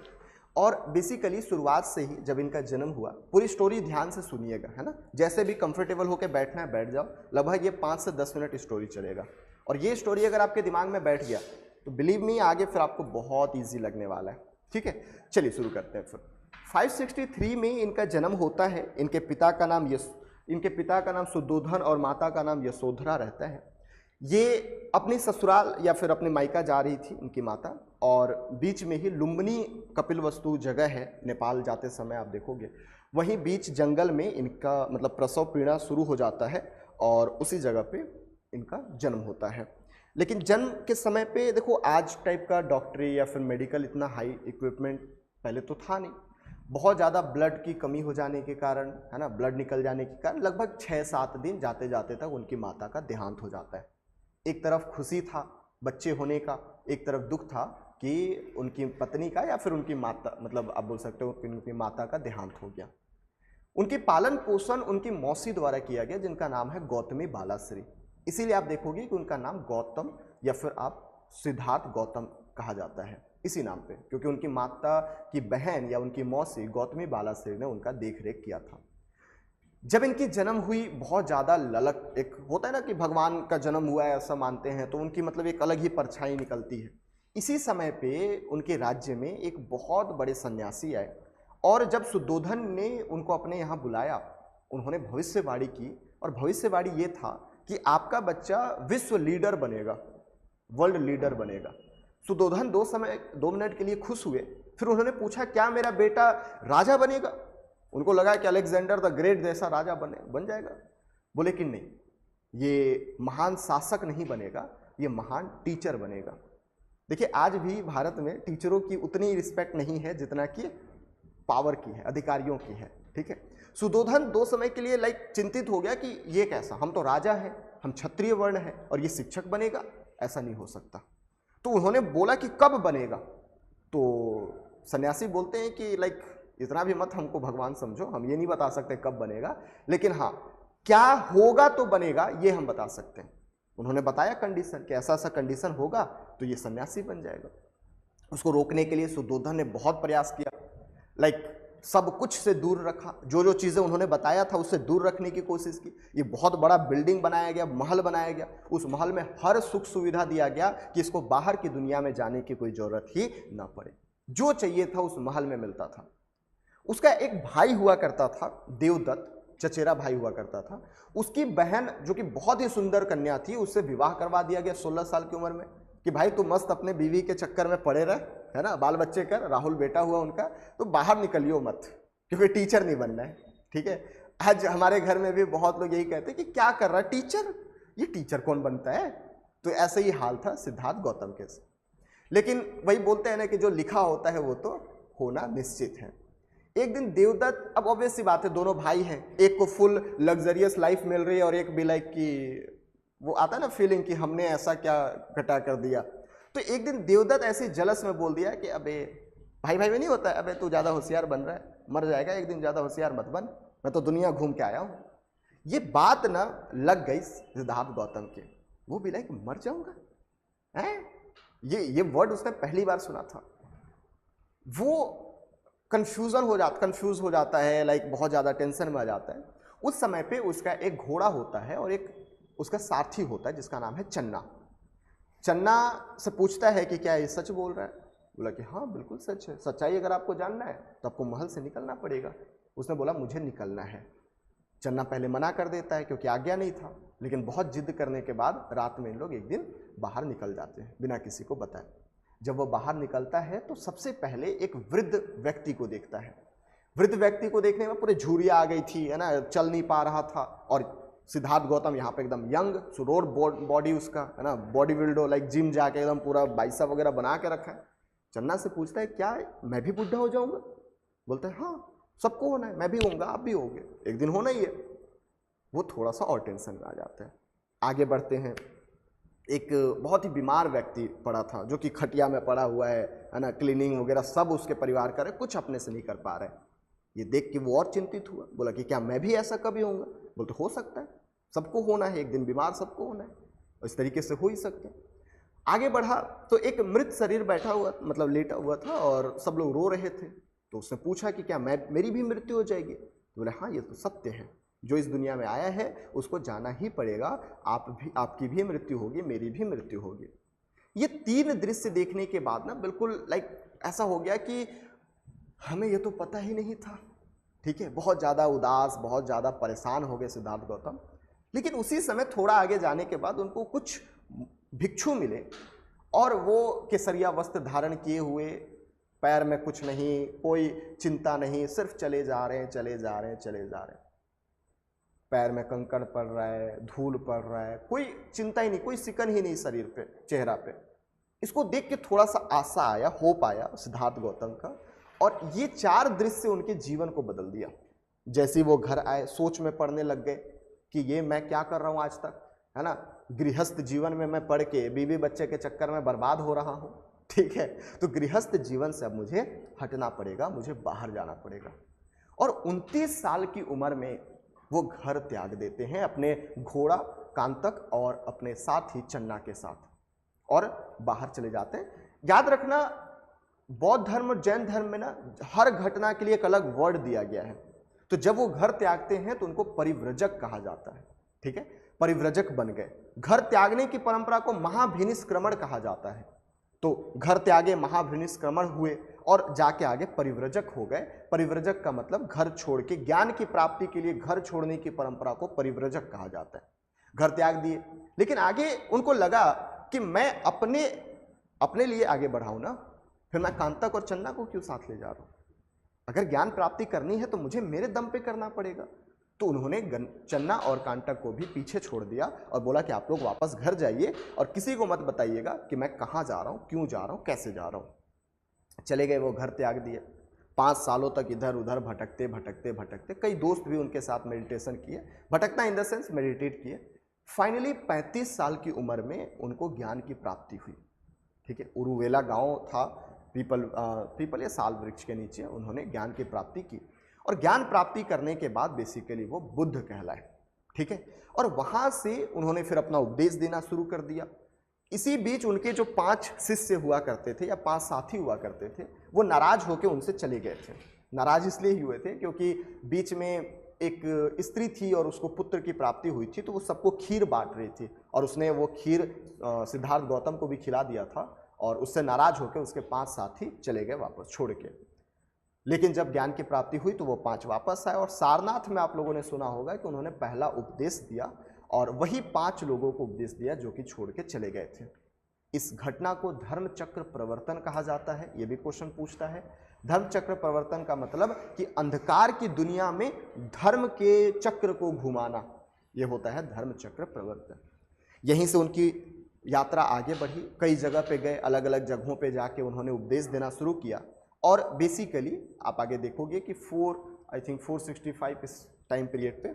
और बेसिकली शुरुआत से ही जब इनका जन्म हुआ, पूरी स्टोरी ध्यान से सुनिएगा, है ना, जैसे भी कंफर्टेबल होकर बैठना है बैठ जाओ। लगभग ये 5 से 10 मिनट स्टोरी चलेगा, और ये स्टोरी अगर आपके दिमाग में बैठ गया तो बिलीव मी आगे फिर आपको बहुत ईजी लगने वाला है। ठीक है, चलिए शुरू करते हैं फिर। 563 में इनका जन्म होता है। इनके पिता का नाम सुद्धोधन और माता का नाम यशोधरा रहता है। ये अपनी ससुराल या फिर अपने मायका जा रही थी इनकी माता, और बीच में ही लुम्बिनी कपिलवस्तु जगह है, नेपाल जाते समय आप देखोगे, वहीं बीच जंगल में इनका मतलब प्रसव पीड़ा शुरू हो जाता है और उसी जगह पे इनका जन्म होता है। लेकिन जन्म के समय पे देखो आज टाइप का डॉक्टरी या फिर मेडिकल इतना हाई इक्विपमेंट पहले तो था नहीं। बहुत ज़्यादा ब्लड की कमी हो जाने के कारण, है ना, ब्लड निकल जाने के कारण लगभग 6-7 दिन जाते जाते तक उनकी माता का देहांत हो जाता है। एक तरफ खुशी था बच्चे होने का, एक तरफ दुख था कि उनकी पत्नी का या फिर उनकी माता, मतलब आप बोल सकते हो कि उनकी माता का देहांत हो गया। उनकी पालन पोषण उनकी मौसी द्वारा किया गया, जिनका नाम है गौतमी बालाश्री। इसीलिए आप देखोगे कि उनका नाम गौतम या फिर आप सिद्धार्थ गौतम कहा जाता है इसी नाम पे, क्योंकि उनकी माता की बहन या उनकी मौसी गौतमी बालाश्री ने उनका देख रेख किया था। जब इनकी जन्म हुई बहुत ज़्यादा ललक, एक होता है ना कि भगवान का जन्म हुआ है ऐसा मानते हैं, तो उनकी मतलब एक अलग ही परछाई निकलती है। इसी समय पे उनके राज्य में एक बहुत बड़े सन्यासी आए, और जब सुद्धोधन ने उनको अपने यहाँ बुलाया, उन्होंने भविष्यवाणी की, और भविष्यवाणी ये था कि आपका बच्चा विश्व लीडर बनेगा, वर्ल्ड लीडर बनेगा। सुद्धोधन 2 मिनट के लिए खुश हुए। फिर उन्होंने पूछा क्या मेरा बेटा राजा बनेगा? उनको लगा कि अलेक्जेंडर द ग्रेट जैसा राजा बन जाएगा। बोले कि नहीं, ये महान शासक नहीं बनेगा, ये महान टीचर बनेगा। देखिए आज भी भारत में टीचरों की उतनी रिस्पेक्ट नहीं है जितना कि पावर की है, अधिकारियों की है। ठीक है, सुद्धोधन 2 समय के लिए चिंतित हो गया कि ये कैसा, हम तो राजा हैं, हम क्षत्रिय वर्ण हैं, और ये शिक्षक बनेगा, ऐसा नहीं हो सकता। तो उन्होंने बोला कि कब बनेगा? तो सन्यासी बोलते हैं कि इतना भी मत हमको भगवान समझो, हम ये नहीं बता सकते कब बनेगा, लेकिन हाँ क्या होगा तो बनेगा ये हम बता सकते हैं। उन्होंने बताया कंडीशन कि ऐसा ऐसा कंडीशन होगा तो ये सन्यासी बन जाएगा। उसको रोकने के लिए सुद्धोधन ने बहुत प्रयास किया, सब कुछ से दूर रखा, जो जो चीज़ें उन्होंने बताया था उससे दूर रखने की कोशिश की। ये बहुत बड़ा बिल्डिंग बनाया गया, महल बनाया गया, उस महल में हर सुख सुविधा दिया गया कि इसको बाहर की दुनिया में जाने की कोई ज़रूरत ही ना पड़े। जो चाहिए था उस महल में मिलता था। उसका एक भाई हुआ करता था देवदत्त, चचेरा भाई हुआ करता था। उसकी बहन जो कि बहुत ही सुंदर कन्या थी, उससे विवाह करवा दिया गया 16 साल की उम्र में कि भाई तू मस्त अपने बीवी के चक्कर में पड़े रह, है ना, बाल बच्चे कर, राहुल बेटा हुआ उनका, तो बाहर निकलियो मत, क्योंकि टीचर नहीं बनना है, ठीक है। आज हमारे घर में भी बहुत लोग यही कहते हैं कि क्या कर रहा है टीचर, ये टीचर कौन बनता है। तो ऐसा ही हाल था सिद्धार्थ गौतम के। लेकिन वही बोलते हैं ना कि जो लिखा होता है वो तो होना निश्चित है। एक दिन देवदत्त, अब ऑब्वियस सी बात है दोनों भाई हैं, एक को फुल लग्जरियस लाइफ मिल रही है और एक भी लाइक कि वो आता है ना फीलिंग कि हमने ऐसा क्या घटा कर दिया। तो एक दिन देवदत्त ऐसे जलस में बोल दिया कि अबे भाई भाई में नहीं होता है, अबे तू ज़्यादा होशियार बन रहा है, मर जाएगा एक दिन, ज़्यादा होशियार मत बन, मैं तो दुनिया घूम के आया हूँ। ये बात ना लग गई सिद्धार्थ गौतम के, वो भी लाइक मर जाऊंगा है, ये वर्ड उसने पहली बार सुना था। वो कंफ्यूज हो जाता है, लाइक बहुत ज़्यादा टेंशन में आ जाता है। उस समय पे उसका एक घोड़ा होता है और एक उसका साथी होता है जिसका नाम है चन्ना। चन्ना से पूछता है कि क्या ये सच बोल रहा है। बोला कि हाँ बिल्कुल सच है, सच्चाई अगर आपको जानना है तो आपको महल से निकलना पड़ेगा। उसने बोला मुझे निकलना है। चन्ना पहले मना कर देता है क्योंकि आज्ञा नहीं था, लेकिन बहुत जिद करने के बाद रात में इन लोग एक दिन बाहर निकल जाते हैं बिना किसी को बताए। जब वो बाहर निकलता है तो सबसे पहले एक वृद्ध व्यक्ति को देखता है। वृद्ध व्यक्ति को देखने में पूरे झुर्रियाँ आ गई थी, है ना, चल नहीं पा रहा था। और सिद्धार्थ गौतम यहाँ पे एकदम यंग सुडौल बॉडी उसका, है ना, बॉडी बिल्डो, लाइक जिम जाके एकदम पूरा बाइसेप वगैरह बना के रखा है। चन्ना से पूछता है क्या मैं भी बुढ़ा हो जाऊंगा। बोलता है हाँ सबको होना है, मैं भी होऊंगा, आप भी होंगे, एक दिन होना ही है। वो थोड़ा सा और टेंशन में आ जाता है। आगे बढ़ते हैं। एक बहुत ही बीमार व्यक्ति पड़ा था जो कि खटिया में पड़ा हुआ है ना, क्लीनिंग वगैरह सब उसके परिवार करे, कुछ अपने से नहीं कर पा रहे। ये देख के वो और चिंतित हुआ। बोला कि क्या मैं भी ऐसा कभी होऊंगा। बोलते हो सकता है, सबको होना है, एक दिन बीमार सबको होना है, इस तरीके से हो ही सकता है। आगे बढ़ा तो एक मृत शरीर बैठा हुआ, मतलब लेटा हुआ था और सब लोग रो रहे थे। तो उसने पूछा कि क्या मेरी भी मृत्यु हो जाएगी। तो बोले हाँ ये तो सत्य है, जो इस दुनिया में आया है उसको जाना ही पड़ेगा, आपकी भी मृत्यु होगी, मेरी भी मृत्यु होगी। ये तीन दृश्य देखने के बाद ना बिल्कुल लाइक ऐसा हो गया कि हमें ये तो पता ही नहीं था, ठीक है। बहुत ज़्यादा उदास, बहुत ज़्यादा परेशान हो गए सिद्धार्थ गौतम। लेकिन उसी समय थोड़ा आगे जाने के बाद उनको कुछ भिक्षु मिले और वो केसरिया वस्त्र धारण किए हुए, पैर में कुछ नहीं, कोई चिंता नहीं, सिर्फ चले जा रहे हैं, चले जा रहे हैं, चले जा रहे हैं। पैर में कंकड़ पड़ रहा है, धूल पड़ रहा है, कोई चिंता ही नहीं, कोई सिकन ही नहीं शरीर पे, चेहरा पे। इसको देख के थोड़ा सा आशा आया, होप आया सिद्धार्थ गौतम का, और ये चार दृश्य उनके जीवन को बदल दिया। जैसे वो घर आए सोच में पड़ने लग गए कि ये मैं क्या कर रहा हूँ आज तक, है ना, गृहस्थ जीवन में मैं पढ़ के बीवी बच्चे के चक्कर में बर्बाद हो रहा हूँ, ठीक है। तो गृहस्थ जीवन से अब मुझे हटना पड़ेगा, मुझे बाहर जाना पड़ेगा। और 29 साल की उम्र में वो घर त्याग देते हैं अपने घोड़ा कांतक और अपने साथी चन्ना के साथ, और बाहर चले जाते हैं। याद रखना बौद्ध धर्म और जैन धर्म में ना हर घटना के लिए एक अलग वर्ड दिया गया है। तो जब वो घर त्यागते हैं तो उनको परिव्रजक कहा जाता है, ठीक है, परिव्रजक बन गए। घर त्यागने की परंपरा को महाभिनिष्क्रमण कहा जाता है। तो घर त्यागे, महाभिनिष्क्रमण हुए और जाके आगे परिव्रजक हो गए। परिव्रजक का मतलब घर छोड़ के, ज्ञान की प्राप्ति के लिए घर छोड़ने की परंपरा को परिव्रजक कहा जाता है। घर त्याग दिए, लेकिन आगे उनको लगा कि मैं अपने लिए आगे बढ़ाऊं ना, फिर मैं कांतक और चन्ना को क्यों साथ ले जा रहा हूं। अगर ज्ञान प्राप्ति करनी है तो मुझे मेरे दम पे करना पड़ेगा। तो उन्होंने चन्ना और कांटक को भी पीछे छोड़ दिया और बोला कि आप लोग वापस घर जाइए और किसी को मत बताइएगा कि मैं कहाँ जा रहा हूँ, क्यों जा रहा हूँ, कैसे जा रहा हूँ। चले गए, वो घर त्याग दिए। 5 सालों तक इधर उधर भटकते भटकते भटकते, कई दोस्त भी उनके साथ मेडिटेशन किए, भटकना इन द सेंस मेडिटेट किए। फाइनली 35 साल की उम्र में उनको ज्ञान की प्राप्ति हुई, ठीक है। उरुवेला गाँव था, पीपल या साल वृक्ष के नीचे उन्होंने ज्ञान की प्राप्ति की, और ज्ञान प्राप्ति करने के बाद बेसिकली वो बुद्ध कहलाए, ठीक है। और वहाँ से उन्होंने फिर अपना उपदेश देना शुरू कर दिया। इसी बीच उनके जो 5 शिष्य हुआ करते थे या 5 साथी हुआ करते थे, वो नाराज होकर उनसे चले गए थे। नाराज इसलिए ही हुए थे क्योंकि बीच में एक स्त्री थी और उसको पुत्र की प्राप्ति हुई थी, तो वो सबको खीर बांट रही थी और उसने वो खीर सिद्धार्थ गौतम को भी खिला दिया था, और उससे नाराज होकर उसके 5 साथी चले गए वापस छोड़ के। लेकिन जब ज्ञान की प्राप्ति हुई तो वो 5 वापस आए, और सारनाथ में आप लोगों ने सुना होगा कि उन्होंने पहला उपदेश दिया, और वही 5 लोगों को उपदेश दिया जो कि छोड़ के चले गए थे। इस घटना को धर्म चक्र प्रवर्तन कहा जाता है। यह भी क्वेश्चन पूछता है। धर्म चक्र प्रवर्तन का मतलब कि अंधकार की दुनिया में धर्म के चक्र को घुमाना, यह होता है धर्म चक्र प्रवर्तन। यहीं से उनकी यात्रा आगे बढ़ी, कई जगह पे गए, अलग अलग जगहों पे जाके उन्होंने उपदेश देना शुरू किया। और बेसिकली आप आगे देखोगे कि 465 इस टाइम पीरियड पे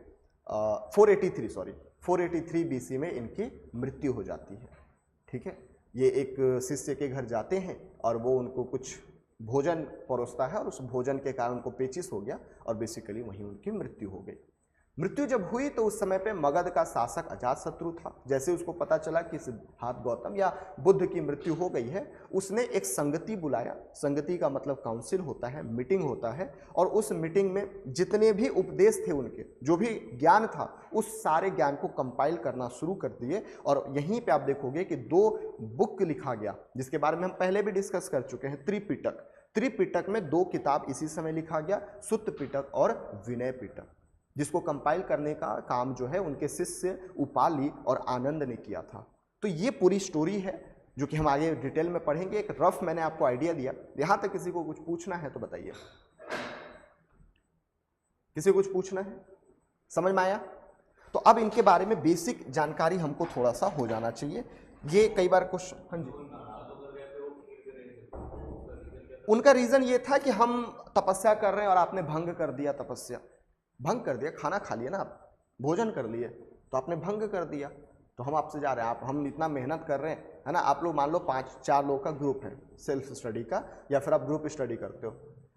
483 बीसी में इनकी मृत्यु हो जाती है। ठीक है, ये एक शिष्य के घर जाते हैं और वो उनको कुछ भोजन परोसता है और उस भोजन के कारण उनको पेचिश हो गया और बेसिकली वहीं उनकी मृत्यु हो गई। मृत्यु जब हुई तो उस समय पे मगध का शासक अजातशत्रु था। जैसे उसको पता चला कि सिद्धार्थ गौतम या बुद्ध की मृत्यु हो गई है, उसने एक संगति बुलाया। संगति का मतलब काउंसिल होता है, मीटिंग होता है, और उस मीटिंग में जितने भी उपदेश थे, उनके जो भी ज्ञान था, उस सारे ज्ञान को कंपाइल करना शुरू कर दिए। और यहीं पे आप देखोगे कि 2 बुक लिखा गया, जिसके बारे में हम पहले भी डिस्कस कर चुके हैं, त्रिपिटक। त्रिपिटक में 2 किताब इसी समय लिखा गया, सुत्त पिटक और विनय पिटक, जिसको कंपाइल करने का काम जो है उनके शिष्य उपाली और आनंद ने किया था। तो ये पूरी स्टोरी है जो कि हम आगे डिटेल में पढ़ेंगे। एक रफ मैंने आपको आइडिया दिया। यहाँ तक किसी को कुछ पूछना है तो बताइए। किसी को कुछ पूछना है? समझ में आया? तो अब इनके बारे में बेसिक जानकारी हमको थोड़ा सा हो जाना चाहिए। ये कई बार क्वेश्चन, हाँ जी, उनका रीजन ये था कि हम तपस्या कर रहे हैं और आपने भंग कर दिया, तपस्या भंग कर दिया, खाना खा लिया ना आप, भोजन कर लिए तो आपने भंग कर दिया, तो हम आपसे जा रहे हैं, हम इतना मेहनत कर रहे हैं, है ना। आप लोग मान लो 5-4 लोग का ग्रुप है सेल्फ स्टडी का, या फिर आप ग्रुप स्टडी करते हो,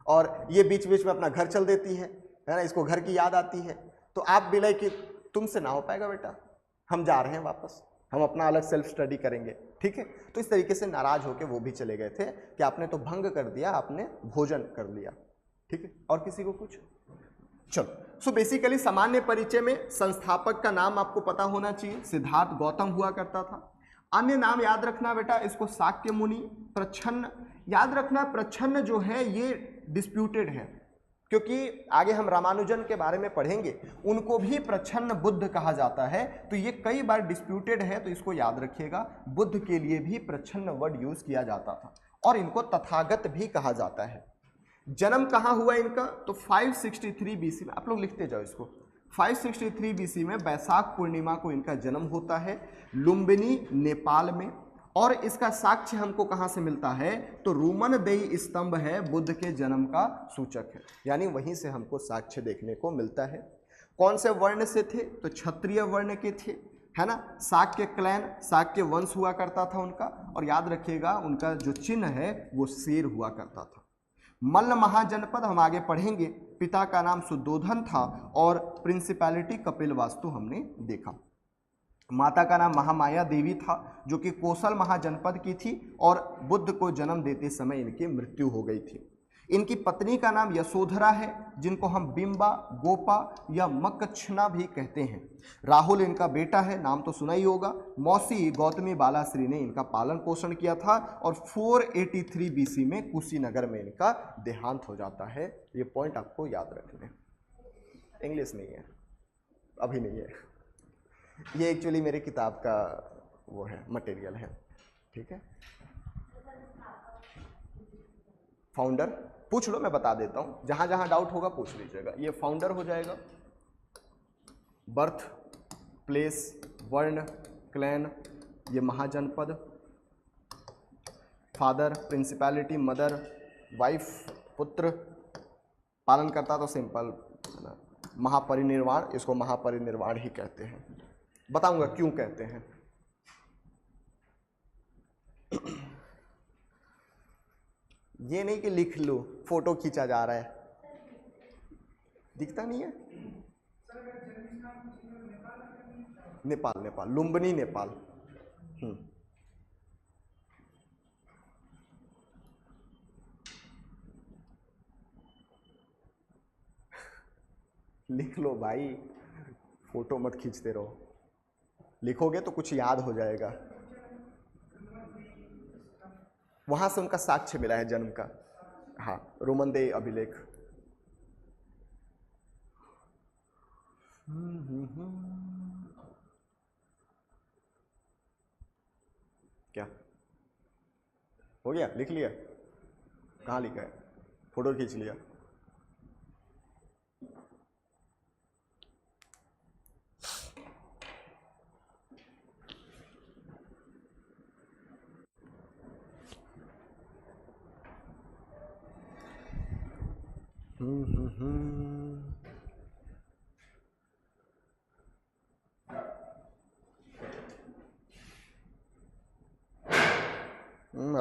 और ये बीच बीच में अपना घर चल देती है ना, इसको घर की याद आती है, तो आप भी लाइक कि तुमसे ना हो पाएगा बेटा, हम जा रहे हैं वापस, हम अपना अलग सेल्फ स्टडी करेंगे। ठीक है, तो इस तरीके से नाराज होकर वो भी चले गए थे कि आपने तो भंग कर दिया, आपने भोजन कर लिया। ठीक है, और किसी को कुछ? चलो, सो बेसिकली सामान्य परिचय में संस्थापक का नाम आपको पता होना चाहिए, सिद्धार्थ गौतम हुआ करता था। अन्य नाम याद रखना बेटा, इसको शाक्य मुनि, प्रच्छन्न याद रखना। प्रच्छन्न जो है ये डिस्प्यूटेड है, क्योंकि आगे हम रामानुजन के बारे में पढ़ेंगे, उनको भी प्रच्छन्न बुद्ध कहा जाता है, तो ये कई बार डिस्प्यूटेड है, तो इसको याद रखिएगा। बुद्ध के लिए भी प्रच्छन्न वर्ड यूज किया जाता था, और इनको तथागत भी कहा जाता है। जन्म कहाँ हुआ इनका? तो 563 बीसी में, आप लोग लिखते जाओ इसको, 563 बीसी में बैसाख पूर्णिमा को इनका जन्म होता है लुम्बिनी नेपाल में। और इसका साक्ष्य हमको कहाँ से मिलता है? तो रूमनदेई स्तंभ है, बुद्ध के जन्म का सूचक है, यानी वहीं से हमको साक्ष्य देखने को मिलता है। कौन से वर्ण से थे? तो क्षत्रिय वर्ण के थे, है ना। शाक्य क्लैन, शाक्य वंश हुआ करता था उनका, और याद रखिएगा उनका जो चिन्ह है वो शेर हुआ करता था। मल्ल महाजनपद हम आगे पढ़ेंगे। पिता का नाम सुद्धोधन था और प्रिंसिपैलिटी कपिलवास्तु हमने देखा। माता का नाम महामाया देवी था, जो कि कोसल महाजनपद की थी, और बुद्ध को जन्म देते समय इनकी मृत्यु हो गई थी। इनकी पत्नी का नाम यशोधरा है, जिनको हम बिंबा, गोपा या मकच्छना भी कहते हैं। राहुल इनका बेटा है, नाम तो सुना ही होगा। मौसी गौतमी बालाश्री ने इनका पालन पोषण किया था, और 483 बीसी में कुशीनगर में इनका देहांत हो जाता है। ये पॉइंट आपको याद रखने। इंग्लिश नहीं है, अभी नहीं है, ये एक्चुअली मेरी किताब का वो है, मटेरियल है। ठीक है, फाउंडर पूछ लो, मैं बता देता हूं, जहां जहां डाउट होगा पूछ लीजिएगा। ये फाउंडर हो जाएगा, बर्थ प्लेस, वर्ण, क्लैन, ये महाजनपद, फादर प्रिंसिपैलिटी, मदर वाइफ, पुत्र, पालन करता तो सिंपल, महापरिनिर्वाण, इसको महापरिनिर्वाण ही कहते हैं। बताऊंगा क्यों कहते हैं। ये नहीं कि लिख लो, फोटो खींचा जा रहा है, दिखता नहीं है। नेपाल, नेपाल, लुम्बिनी नेपाल। लिख लो भाई, फोटो मत खींचते रहो, लिखोगे तो कुछ याद हो जाएगा। वहां से उनका साक्ष्य मिला है जन्म का। हाँ, रोमनदेई अभिलेख। क्या हो गया, लिख लिया? कहाँ लिखा है? फोटो खींच लिया?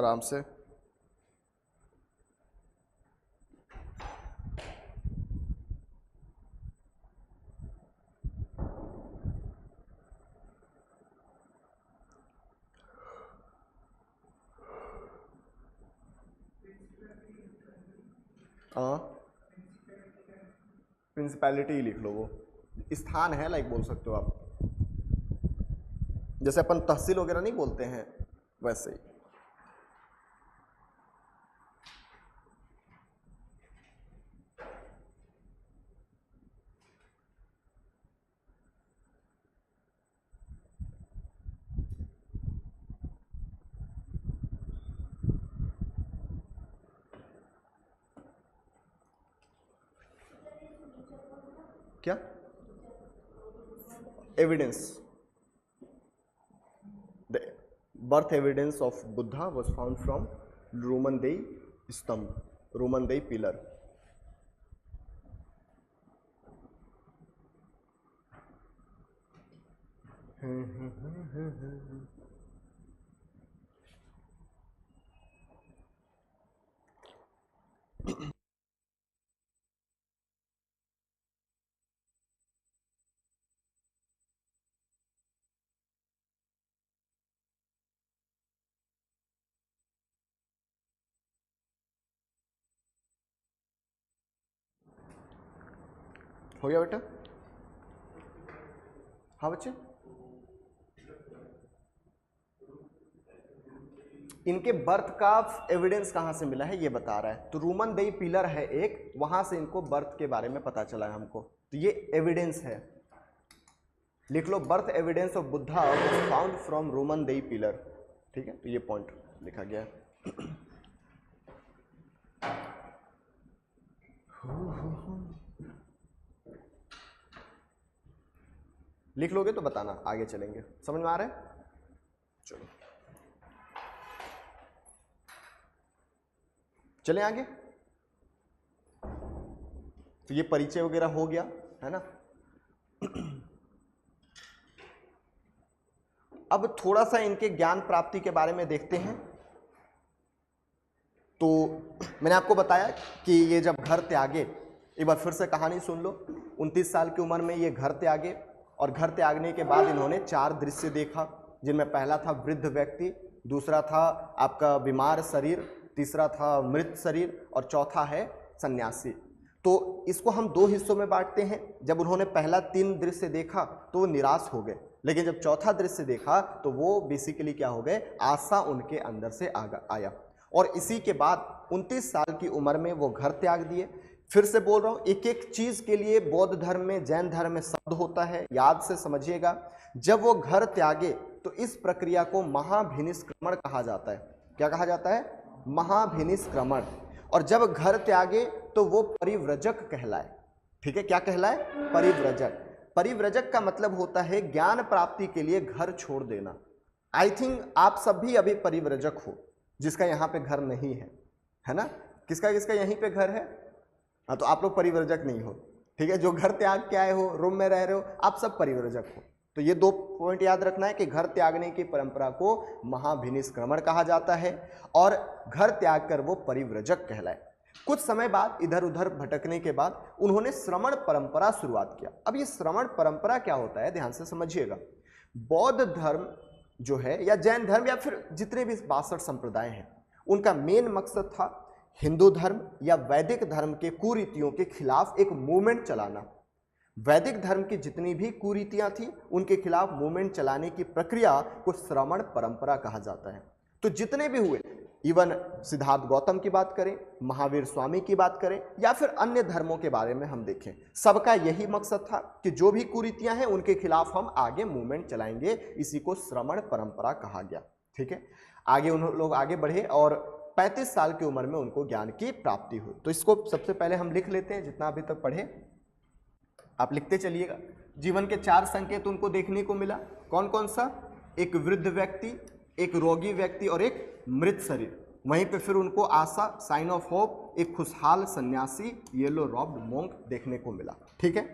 आराम से। हाँ, प्रिंसिपैलिटी ही लिख लो, वो स्थान है, लाइक बोल सकते हो आप, जैसे अपन तहसील वगैरह नहीं बोलते हैं वैसे ही। क्या evidence? The birth evidence of Buddha was found from Rummindei स्तंभ, रोमनदेई पिलर। हो गया बेटा? हाँ बच्चे, इनके बर्थ का एविडेंस कहाँ से मिला है ये बता रहा है। तो रोमनदेई पिलर है एक, वहां से इनको बर्थ के बारे में पता चला है हमको, तो ये एविडेंस है। लिख लो, birth evidence of Buddha was found from Rummindei pillar. ठीक है, तो ये पॉइंट लिखा गया है। लिख लोगे तो बताना, आगे चलेंगे। समझ में आ रहा है? चलो चलें आगे। तो ये परिचय वगैरह हो गया है ना। अब थोड़ा सा इनके ज्ञान प्राप्ति के बारे में देखते हैं। तो मैंने आपको बताया कि ये जब घर त्यागे, एक बार फिर से कहानी सुन लो। 29 साल की उम्र में ये घर त्यागे, और घर त्यागने के बाद इन्होंने 4 दृश्य देखा, जिनमें पहला था वृद्ध व्यक्ति, दूसरा था आपका बीमार शरीर, तीसरा था मृत शरीर, और चौथा है सन्यासी। तो इसको हम 2 हिस्सों में बांटते हैं। जब उन्होंने पहला 3 दृश्य देखा तो वो निराश हो गए, लेकिन जब चौथा दृश्य देखा तो वो बेसिकली क्या हो गए, आशा उनके अंदर से आया। और इसी के बाद 29 साल की उम्र में वो घर त्याग दिए। फिर से बोल रहा हूँ, एक एक चीज के लिए बौद्ध धर्म में, जैन धर्म में शब्द होता है, याद से समझिएगा। जब वो घर त्यागे तो इस प्रक्रिया को महाभिनिष्क्रमण कहा जाता है। क्या कहा जाता है? महाभिनिष्क्रमण। और जब घर त्यागे तो वो परिव्रजक कहलाए। ठीक है, क्या कहलाए? परिव्रजक। परिव्रजक का मतलब होता है ज्ञान प्राप्ति के लिए घर छोड़ देना। आई थिंक आप सब भी अभी परिव्रजक हो, जिसका यहाँ पे घर नहीं है ना? किसका किसका यहीं पे घर है? हाँ, तो आप लोग परिव्रजक नहीं हो। ठीक है, जो घर त्याग के आए हो, रूम में रह रहे हो, आप सब परिव्रजक हो। तो ये 2 पॉइंट याद रखना है कि घर त्यागने की परंपरा को महाभिनिष्क्रमण कहा जाता है, और घर त्याग कर वो परिव्रजक कहलाए। कुछ समय बाद इधर उधर भटकने के बाद उन्होंने श्रमण परंपरा शुरुआत किया। अब ये श्रमण परंपरा क्या होता है, ध्यान से समझिएगा। बौद्ध धर्म जो है, या जैन धर्म, या फिर जितने भी 62 संप्रदाय हैं, उनका मेन मकसद था हिंदू धर्म या वैदिक धर्म के कुरीतियों के खिलाफ एक मूवमेंट चलाना। वैदिक धर्म की जितनी भी कुरीतियां थी, उनके खिलाफ मूवमेंट चलाने की प्रक्रिया को श्रमण परंपरा कहा जाता है। तो जितने भी हुए, इवन सिद्धार्थ गौतम की बात करें, महावीर स्वामी की बात करें, या फिर अन्य धर्मों के बारे में हम देखें, सबका यही मकसद था कि जो भी कुरीतियां हैं उनके खिलाफ हम आगे मूवमेंट चलाएंगे। इसी को श्रमण परंपरा कहा गया। ठीक है, आगे उन लोग आगे बढ़े और 35 साल की उम्र में उनको ज्ञान की प्राप्ति हुई। तो इसको सबसे पहले हम लिख लेते हैं, जितना अभी तक पढ़े आप लिखते चलिएगा। जीवन के 4 संकेत उनको देखने को मिला। कौन कौन सा? एक वृद्ध व्यक्ति, एक रोगी व्यक्ति और एक मृत शरीर। वहीं पे फिर उनको आशा, साइन ऑफ होप, एक खुशहाल सन्यासी, येलो रॉब्ड मोंक देखने को मिला। ठीक है,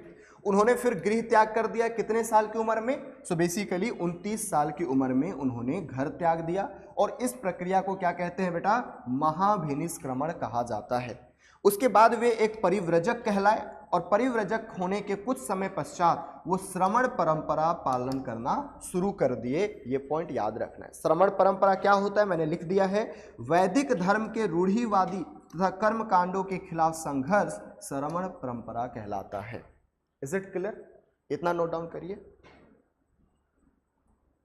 उन्होंने फिर गृह त्याग कर दिया। कितने साल की उम्र में? सो बेसिकली 29 साल की उम्र में उन्होंने घर त्याग दिया। और इस प्रक्रिया को क्या कहते हैं बेटा? महाभिनिष्क्रमण कहा जाता है। उसके बाद वे एक परिव्रजक कहलाए और परिव्रजक होने के कुछ समय पश्चात वो श्रमण परंपरा पालन करना शुरू कर दिए। ये पॉइंट याद रखना है। श्रमण परंपरा क्या होता है मैंने लिख दिया है। वैदिक धर्म के रूढ़िवादी तथा कर्म कांडों के खिलाफ संघर्ष श्रमण परंपरा कहलाता है। Is it clear? इतना नोट डाउन करिए।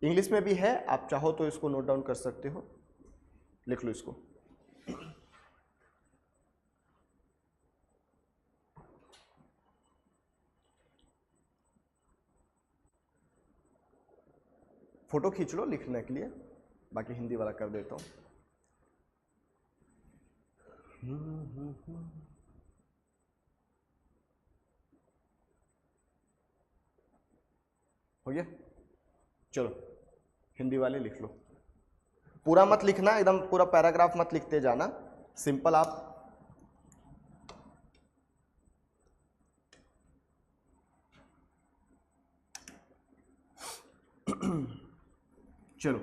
इंग्लिश में भी है, आप चाहो तो इसको नोट डाउन कर सकते हो, लिख लो इसको। फोटो खींच लो लिखने के लिए, बाकी हिंदी वाला कर देता हूं। हो गया? चलो हिंदी वाले लिख लो। पूरा मत लिखना, एकदम पूरा पैराग्राफ मत लिखते जाना, सिंपल आप चलो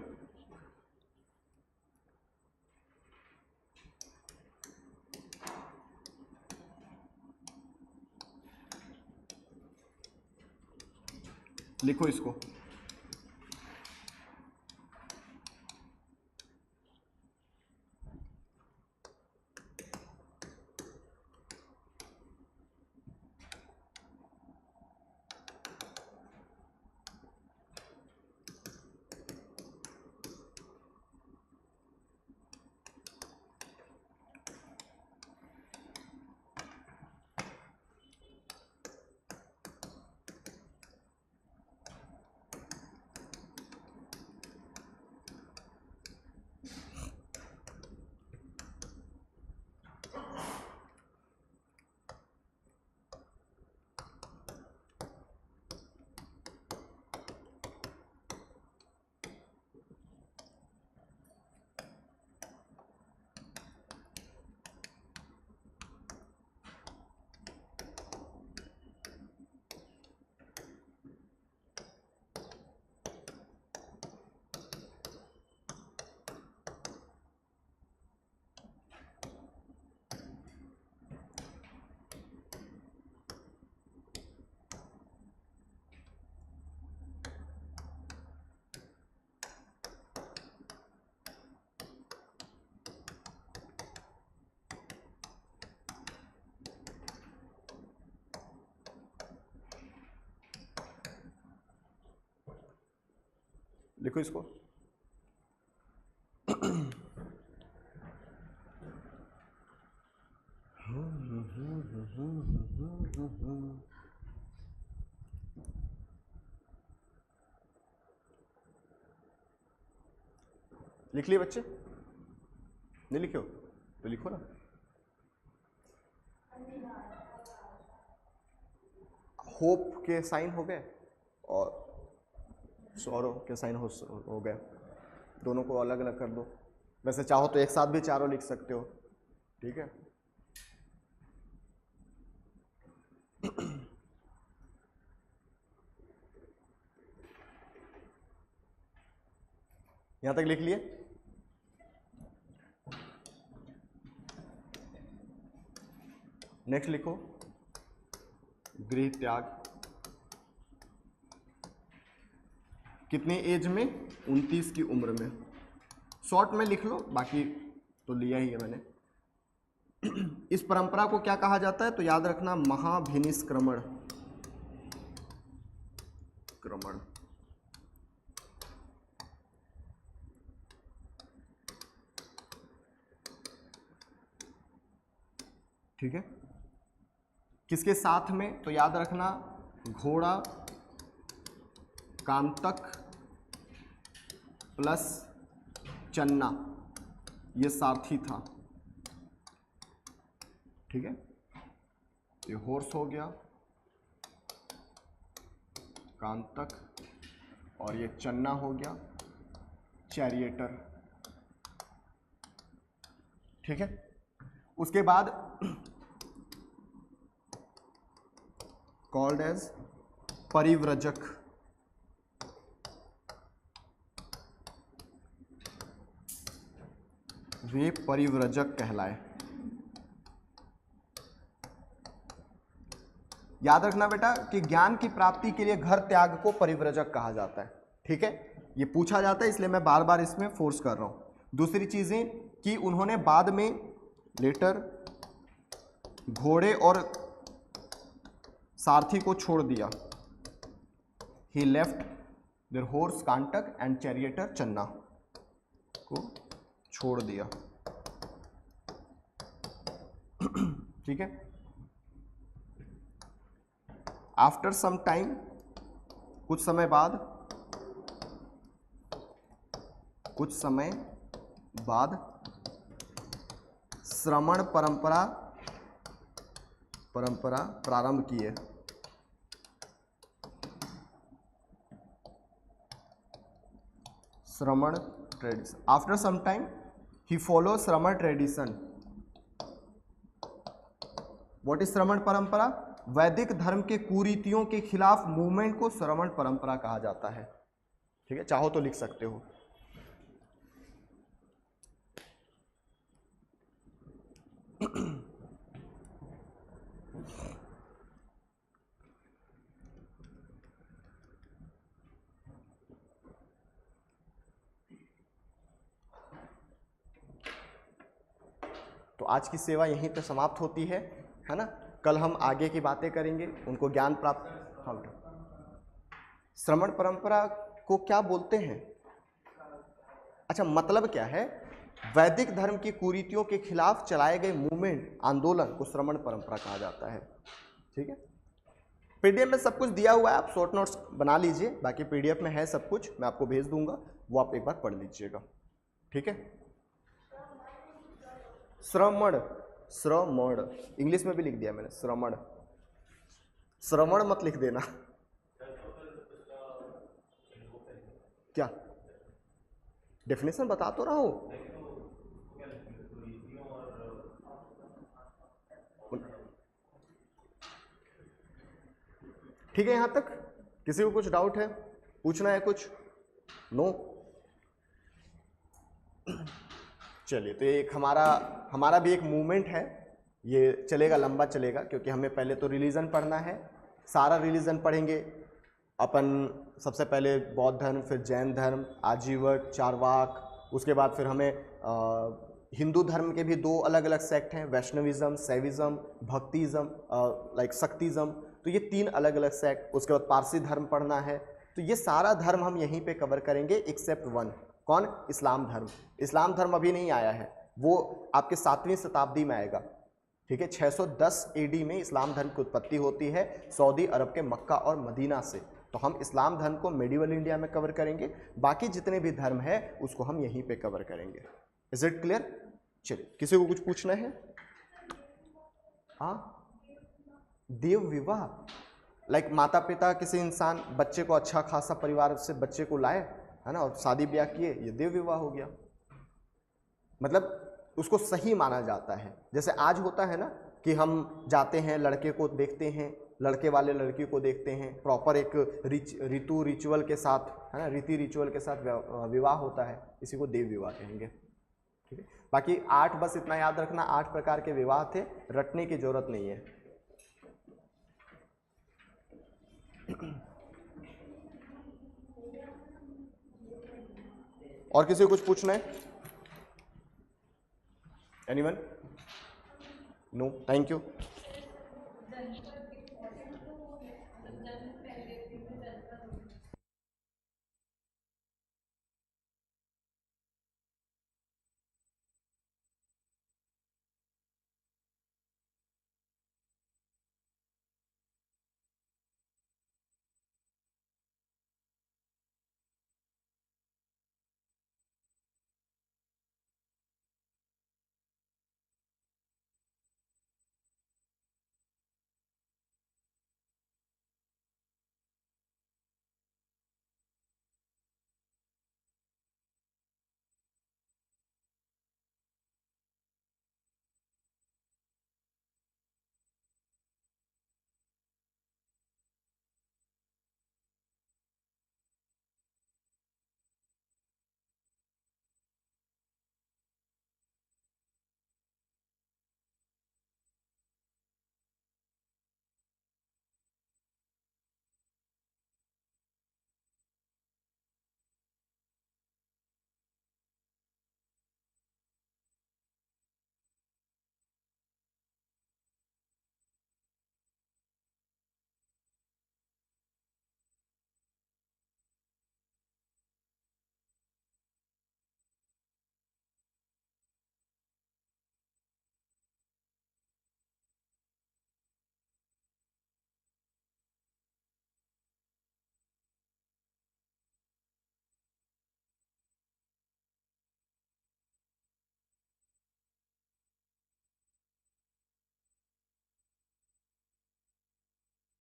लिखो इसको। लिखो इसको। लिख लिए बच्चे? नहीं लिखे हो तो लिखो ना। होप के साइन हो गए और सौरव के साइन हो गए, दोनों को अलग अलग कर दो। वैसे चाहो तो एक साथ भी चारों लिख सकते हो, ठीक है। यहां तक लिख लिए? नेक्स्ट लिखो गृह त्याग। कितनी एज में? 29 की उम्र में। शॉर्ट में लिख लो, बाकी तो लिया ही है मैंने। इस परंपरा को क्या कहा जाता है? तो याद रखना महाभिनिष्क्रमण। क्रमण। ठीक है। किसके साथ में? तो याद रखना घोड़ा, कांतक प्लस चन्ना, ये सारथी था, ठीक है। ये हॉर्स हो गया, कांतक, और ये चन्ना हो गया चैरिएटर, ठीक है। उसके बाद कॉल्ड एज परिव्रजक, वे परिव्रजक कहलाए। याद रखना बेटा कि ज्ञान की प्राप्ति के लिए घर त्याग को परिव्रजक कहा जाता है, ठीक है। ये पूछा जाता है इसलिए मैं बार बार इसमें फोर्स कर रहा हूं। दूसरी चीजें कि उन्होंने बाद में लेटर घोड़े और सारथी को छोड़ दिया। ही left there horse कांटक and charioteer चन्ना को छोड़ दिया, ठीक है। आफ्टर सम टाइम, कुछ समय बाद श्रमण परंपरा प्रारंभ किए। श्रमण ट्रेडिशन, आफ्टर सम टाइम ही फॉलो श्रमण ट्रेडिशन। व्हाट इज श्रमण परंपरा? वैदिक धर्म के कुरीतियों के खिलाफ मूवमेंट को श्रमण परंपरा कहा जाता है, ठीक है। चाहो तो लिख सकते हो। तो आज की सेवा यहीं पे समाप्त होती है ना। कल हम आगे की बातें करेंगे, उनको ज्ञान प्राप्त। हाँ बेटा, श्रमण परंपरा को क्या बोलते हैं? अच्छा, मतलब क्या है? वैदिक धर्म की कुरीतियों के खिलाफ चलाए गए मूवमेंट, आंदोलन को श्रमण परंपरा कहा जाता है, ठीक है। पीडीएफ में सब कुछ दिया हुआ है, आप शॉर्ट नोट्स बना लीजिए, बाकी पीडीएफ में है सब कुछ, मैं आपको भेज दूंगा, वो आप एक बार पढ़ लीजिएगा, ठीक है। श्रमण, श्रमण इंग्लिश में भी लिख दिया मैंने, श्रमण, श्रवण मत लिख देना। क्या डेफिनेशन बता तो रहा हूं। ठीक है, यहां तक किसी को कुछ डाउट है, पूछना है कुछ? नो? चलिए, तो ये एक हमारा भी एक मूवमेंट है, ये चलेगा, लंबा चलेगा, क्योंकि हमें पहले तो रिलीजन पढ़ना है, सारा रिलीजन पढ़ेंगे अपन। सबसे पहले बौद्ध धर्म, फिर जैन धर्म, आजीवक, चारवाक, उसके बाद फिर हमें हिंदू धर्म के भी दो अलग अलग सेक्ट हैं, वैष्णविज्म, शैविज्म, भक्तिज्म, लाइक शक्तिज्म, तो ये 3 अलग अलग सेक्ट। उसके बाद पारसी धर्म पढ़ना है, तो ये सारा धर्म हम यहीं पे कवर करेंगे एक्सेप्ट 1। कौन? इस्लाम धर्म। इस्लाम धर्म अभी नहीं आया है, वो आपके 7वीं शताब्दी में आएगा, ठीक है। 610 AD में इस्लाम धर्म की उत्पत्ति होती है सऊदी अरब के मक्का और मदीना से। तो हम इस्लाम धर्म को मेडिवल इंडिया में कवर करेंगे, बाकी जितने भी धर्म है उसको हम यहीं पे कवर करेंगे। Is it clear? चलिए, किसी को कुछ पूछना है? हाँ, देव विवाह, लाइक माता पिता किसी इंसान बच्चे को, अच्छा खासा परिवार से बच्चे को लाए, है ना, और शादी ब्याह किए, ये देव विवाह हो गया। मतलब उसको सही माना जाता है। जैसे आज होता है ना कि हम जाते हैं, लड़के को देखते हैं, लड़के वाले लड़की को देखते हैं, प्रॉपर एक ऋतु रिचुअल के साथ, है ना, रीति रिचुअल के साथ विवाह होता है, इसी को देव विवाह कहेंगे, ठीक है। बाकी 8 बस इतना याद रखना, 8 प्रकार के विवाह थे, रटने की जरूरत नहीं है। और किसी को कुछ पूछना है? एनीवन? नो? Thank you.